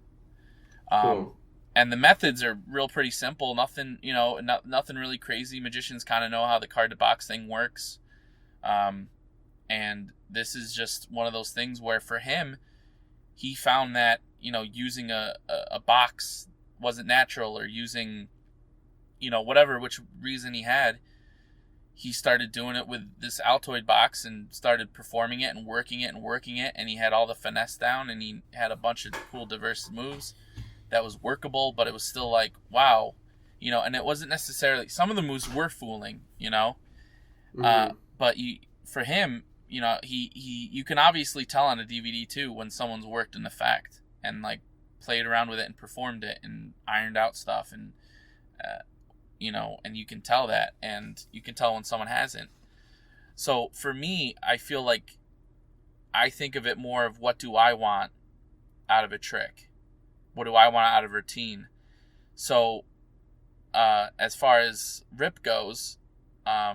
Cool. And the methods are real pretty simple. Nothing, nothing really crazy. Magicians kind of know how the card to box thing works. And this is just one of those things where for him, he found that, using a box wasn't natural, or using, which reason he had, he started doing it with this Altoid box and started performing it and working it and working it. And he had all the finesse down, and he had a bunch of cool, diverse moves that was workable, but it was still like, wow, and it wasn't necessarily, some of the moves were fooling, but for him, you can obviously tell on a DVD too when someone's worked an effect and like played around with it and performed it and ironed out stuff, and and you can tell that, and you can tell when someone hasn't. So for me, I feel like I think of it more of, what do I want out of a trick? What do I want out of a routine? So as far as Rip goes,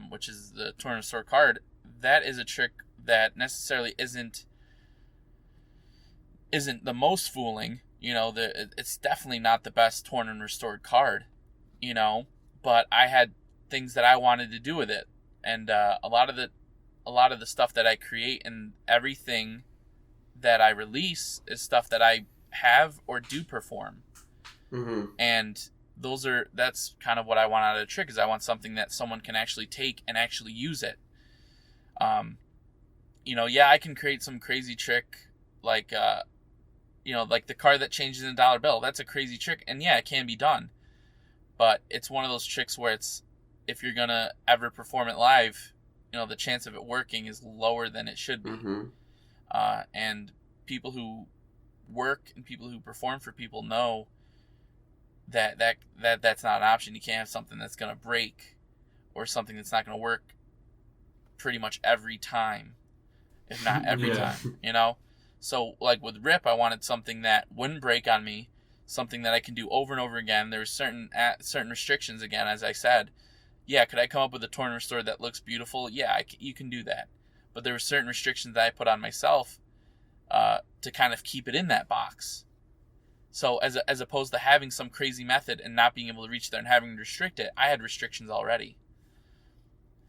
which is the Torn and Restored card, that is a trick that necessarily isn't the most fooling. It's definitely not the best Torn and Restored card, but I had things that I wanted to do with it, and a lot of the stuff that I create and everything that I release is stuff that I have or do perform. Mm-hmm. And that's kind of what I want out of the trick, is I want something that someone can actually take and actually use it. I can create some crazy trick, like like the card that changes in a dollar bill. That's a crazy trick, and yeah, it can be done, but it's one of those tricks where it's, if you're gonna ever perform it live, the chance of it working is lower than it should be. Mm-hmm. And people who work and people who perform for people know that that's not an option. You can't have something that's going to break, or something that's not going to work pretty much every time, if not every time, So like with Rip, I wanted something that wouldn't break on me, something that I can do over and over again. There's certain restrictions, again, as I said. Yeah, could I come up with a Torn and Restored that looks beautiful? Yeah, you can do that. But there were certain restrictions that I put on myself to kind of keep it in that box. So as opposed to having some crazy method and not being able to reach there and having to restrict it, I had restrictions already.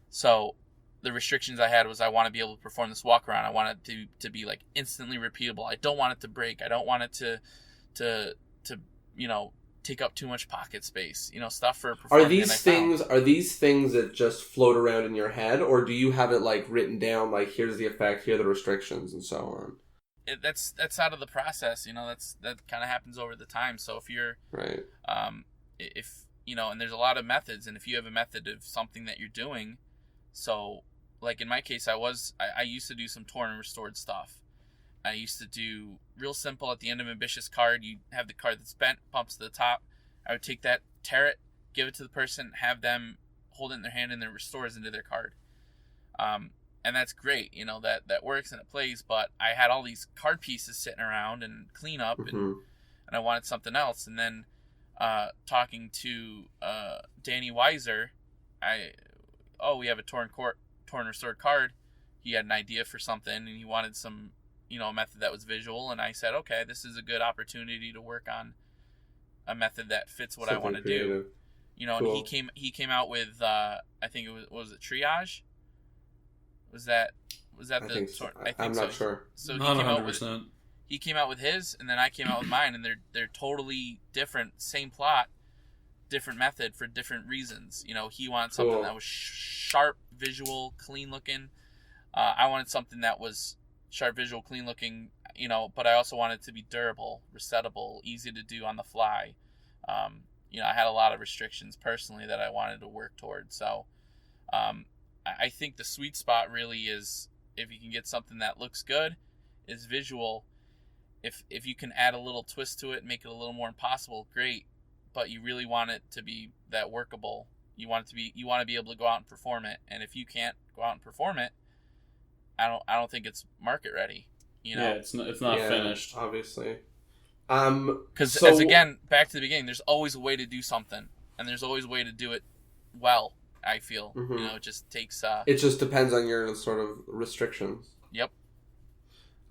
So the restrictions I had was, I want to be able to perform this walk around. I want it to be like instantly repeatable. I don't want it to break. I don't want it to take up too much pocket space. Stuff for performing. Are these things that just float around in your head, or do you have it like written down, like here's the effect, here are the restrictions, and so on? That's out of the process. That kind of happens over the time. So if you're right, and there's a lot of methods, and if you have a method of something that you're doing, so like in my case, I used to do some Torn and Restored stuff. I used to do real simple. At the end of an ambitious card, you have the card that's bent, bumps to the top. I would take that, tear it, give it to the person, have them hold it in their hand, and then it restores into their card. And that's great, that works and it plays, but I had all these card pieces sitting around and clean up, mm-hmm. and I wanted something else. And then talking to Danny Weiser, we have a Torn Restored card. He had an idea for something, and he wanted some, a method that was visual, and I said, okay, this is a good opportunity to work on a method that fits what Something I want to creative. do. Cool. And he came out with I think it was it Triage? Was that I think so. I'm not sure. So Not 100%. He came out with his, and then I came out with mine, and they're totally different, same plot, different method for different reasons. He wanted something that was sharp, visual, clean looking. I wanted something that was sharp, visual, clean looking, but I also wanted it to be durable, resettable, easy to do on the fly. I had a lot of restrictions personally that I wanted to work towards. So I think the sweet spot really is, if you can get something that looks good, is visual. If you can add a little twist to it and make it a little more impossible, great. But you really want it to be that workable. You want to be able to go out and perform it. And if you can't go out and perform it, I don't think it's market ready. Yeah, it's not finished. Obviously. Because again, back to the beginning, there's always a way to do something, and there's always a way to do it well. I feel mm-hmm. it just takes. It just depends on your sort of restrictions. Yep.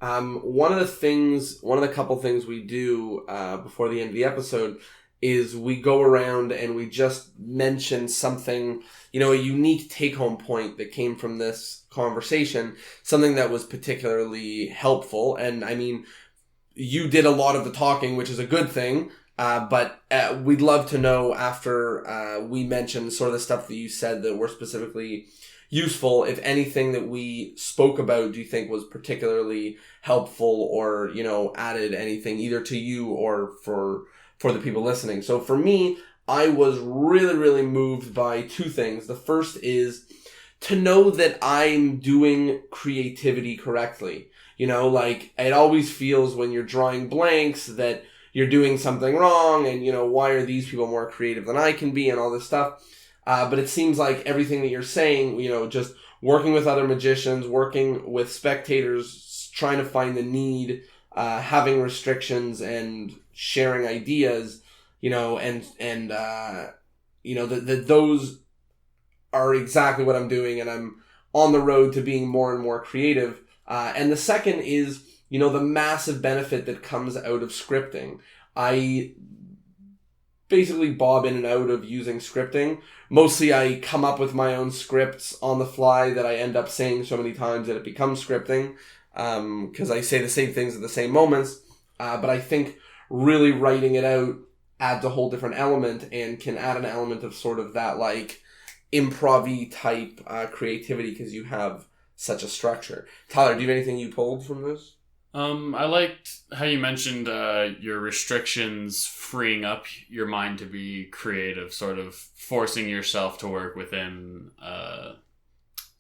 One of the couple things we do before the end of the episode is we go around and we just mention something, a unique take-home point that came from this conversation, something that was particularly helpful. And I mean, you did a lot of the talking, which is a good thing, but we'd love to know after we mentioned sort of the stuff that you said that were specifically useful, if anything that we spoke about do you think was particularly helpful or, added anything either to you or for the people listening. So for me, I was really, really moved by two things. The first is to know that I'm doing creativity correctly. Like it always feels when you're drawing blanks that you're doing something wrong and, why are these people more creative than I can be and all this stuff. But it seems like everything that you're saying, just working with other magicians, working with spectators, trying to find the need, having restrictions and sharing ideas, that those are exactly what I'm doing, and I'm on the road to being more and more creative. And the second is, the massive benefit that comes out of scripting. I basically bob in and out of using scripting. Mostly I come up with my own scripts on the fly that I end up saying so many times that it becomes scripting, because I say the same things at the same moments. But I think really writing it out adds a whole different element and can add an element of sort of that like improv-y type creativity because you have such a structure. Tyler, do you have anything you pulled from this? I liked how you mentioned your restrictions freeing up your mind to be creative, sort of forcing yourself to work within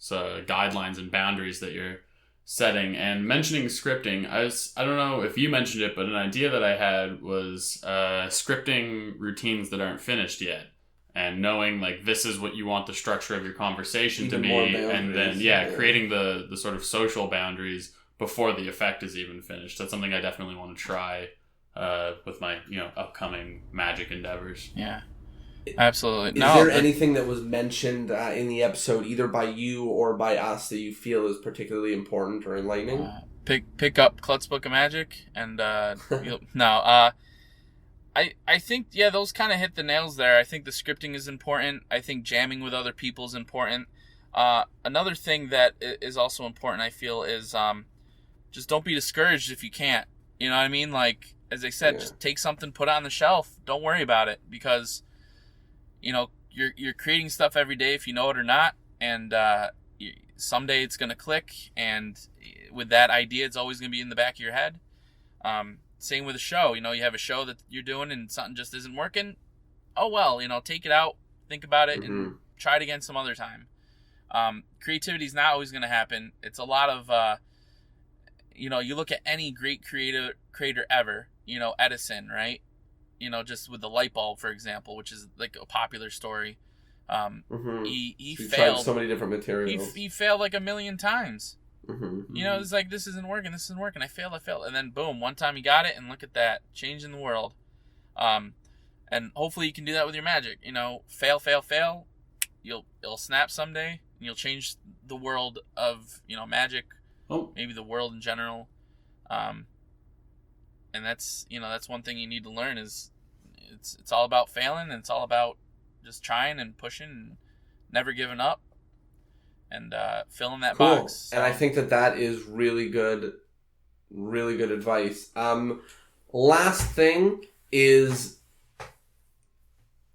guidelines and boundaries that you're setting. And mentioning scripting, I don't know if you mentioned it, but an idea that I had was scripting routines that aren't finished yet. And knowing like this is what you want the structure of your conversation Even to more be, boundaries, and then yeah. creating the sort of social boundaries before the effect is even finished. That's something I definitely want to try with my upcoming magic endeavors. Yeah, absolutely. Is there anything that was mentioned in the episode, either by you or by us, that you feel is particularly important or enlightening? Pick up Klutz Book of Magic and I think, those kind of hit the nails there. I think the scripting is important. I think jamming with other people is important. Another thing that is also important, I feel, is just don't be discouraged if you can't. You know what I mean? Like, as I said, just take something, put it on the shelf. Don't worry about it because, you're creating stuff every day if you know it or not. And someday it's going to click. And with that idea, it's always going to be in the back of your head. Same with a show. You have a show that you're doing and something just isn't working. Oh, well, take it out, think about it, and try it again some other time. Creativity is not always going to happen. It's a lot of, you look at any great creator ever, Edison, right? Just with the light bulb, for example, which is like a popular story. He failed. Tried so many different materials. He failed like a million times. Mm-hmm. It's like, this isn't working. I failed. And then boom, one time he got it, and look at that, changing the world. And hopefully you can do that with your magic. Fail. It'll snap someday, and you'll change the world of, magic. Oh. Maybe the world in general. And that's one thing you need to learn is it's all about failing, and it's all about just trying and pushing and never giving up. And filling that box. So. And I think that is really good advice. Last thing is,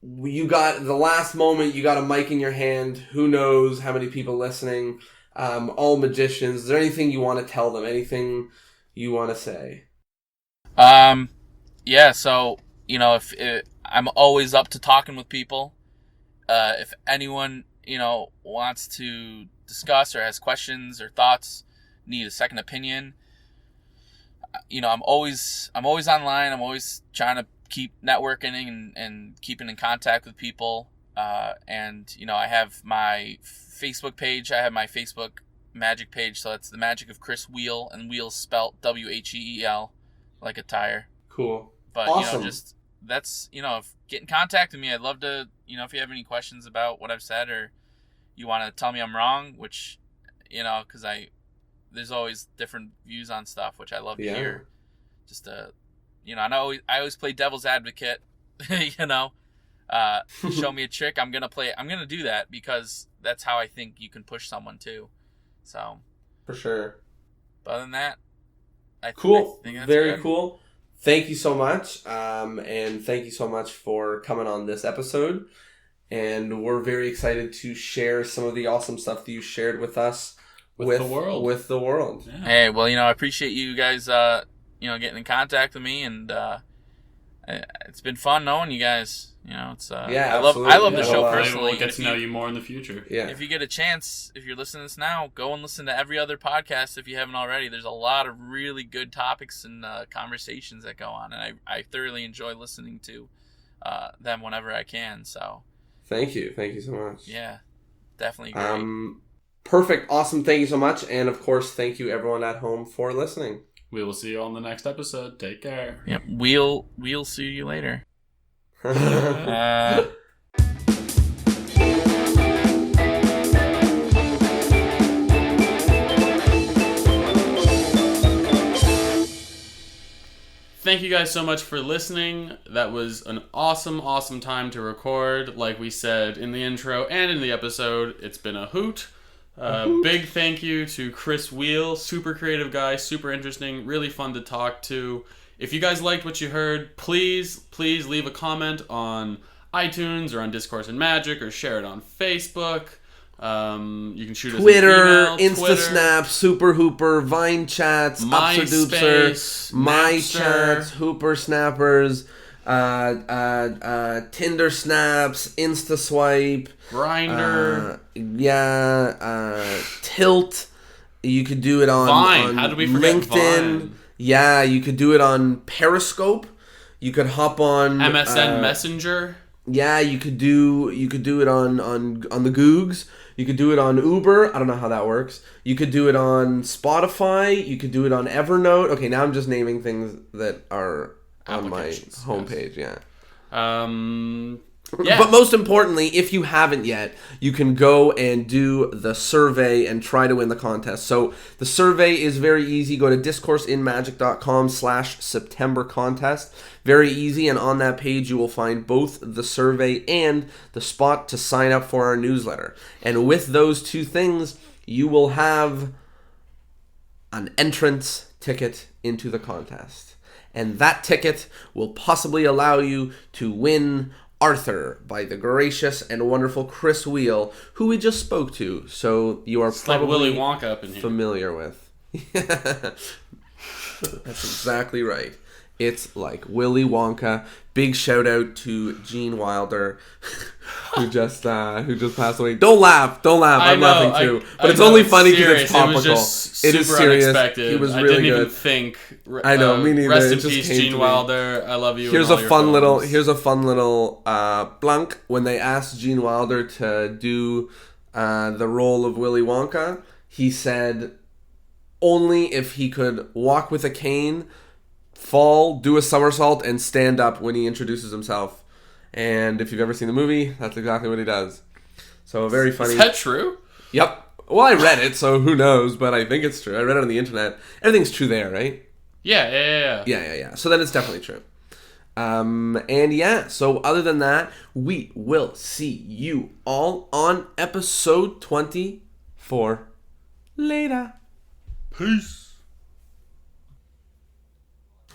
you got the last moment, you got a mic in your hand. Who knows how many people listening? All magicians. Is there anything you want to tell them? Anything you want to say? Yeah. So if I'm always up to talking with people. If anyone wants to discuss or has questions or thoughts, need a second opinion, I'm always online. I'm always trying to keep networking and keeping in contact with people. And I have my Facebook page. I have my Facebook magic page. So that's the Magic of Chris Wiehl, and Wheel spelt Wheel, like a tire. Cool. But awesome. That's get in contact with me. I'd love to, if you have any questions about what I've said, or you want to tell me I'm wrong, which, because there's always different views on stuff, which I love to hear. Just I always play devil's advocate, you know, show me a trick. I'm gonna play. I'm gonna do that because that's how I think you can push someone too. So For sure. but other than that, Cool. I think that's Very good. cool. Thank you so much. And thank you so much for coming on this episode. And we're very excited to share some of the awesome stuff that you shared with us. With the world. With the world. Yeah. Hey, well, I appreciate you guys, getting in contact with me, and it's been fun knowing you guys. It's Yeah, I love absolutely. the Yeah, show well, personally. We'll get If to know you more in the future. Yeah. If you get a chance, if you're listening to this now, go and listen to every other podcast if you haven't already. There's a lot of really good topics and conversations that go on, and I thoroughly enjoy listening to them whenever I can. So Thank you. Thank you so much. yeah, definitely great. Perfect. Awesome. Thank you so much. And of course, thank you everyone at home for listening. We will see you on the next episode. Take care. Yep, we'll see you later. Thank you guys so much for listening. That was an awesome time to record. Like we said in the intro and in the episode, it's been a hoot. Big thank you to Chris Wiehl, super creative guy, super interesting, really fun to talk to. If you guys liked what you heard, please leave a comment on iTunes or on Discourse and Magic, or share it on Facebook. You can shoot Twitter, us an email, InstaSnap, Super Hooper, Vine Chats, MySpace, My Napster. Chats, Hooper Snappers, Tinder Snaps, InstaSwipe, Grindr, Tilt. You could do it on Vine. on How did we forget LinkedIn. Vine? Yeah, you could do it on Periscope. You could hop on MSN Messenger. Yeah, you could do it on the Googs. You could do it on Uber. I don't know how that works. You could do it on Spotify. You could do it on Evernote. Okay, now I'm just naming things that are on my Applications, homepage. yes. Yeah. Yeah. But most importantly, if you haven't yet, you can go and do the survey and try to win the contest. So the survey is very easy. Go to discourseinmagic.com/September contest. Very easy. And on that page, you will find both the survey and the spot to sign up for our newsletter. And with those two things, you will have an entrance ticket into the contest. And that ticket will possibly allow you to win Arthur by the gracious and wonderful Chris Wiehl, who we just spoke to. So you are It's probably like Willy Wonka up in here. familiar with. That's exactly right. It's like Willy Wonka. Big shout out to Gene Wilder, who just passed away. Don't laugh. I'm laughing too. But it's only funny because it's topical. It was just It is super serious. unexpected. He was I really didn't even good. think. I know, me neither. Rest It in just peace, came to Gene me. Wilder. I love you. Here's in all a your fun films. little blank. When they asked Gene Wilder to do the role of Willy Wonka, he said only if he could walk with a cane, fall, do a somersault, and stand up when he introduces himself. And if you've ever seen the movie, that's exactly what he does. So very funny. Is that true? Yep. Well, I read it, so who knows, but I think it's true. I read it on the internet. Everything's true there, right? Yeah. Yeah. So then it's definitely true. And yeah, so other than that, we will see you all on episode 24. Later. Peace.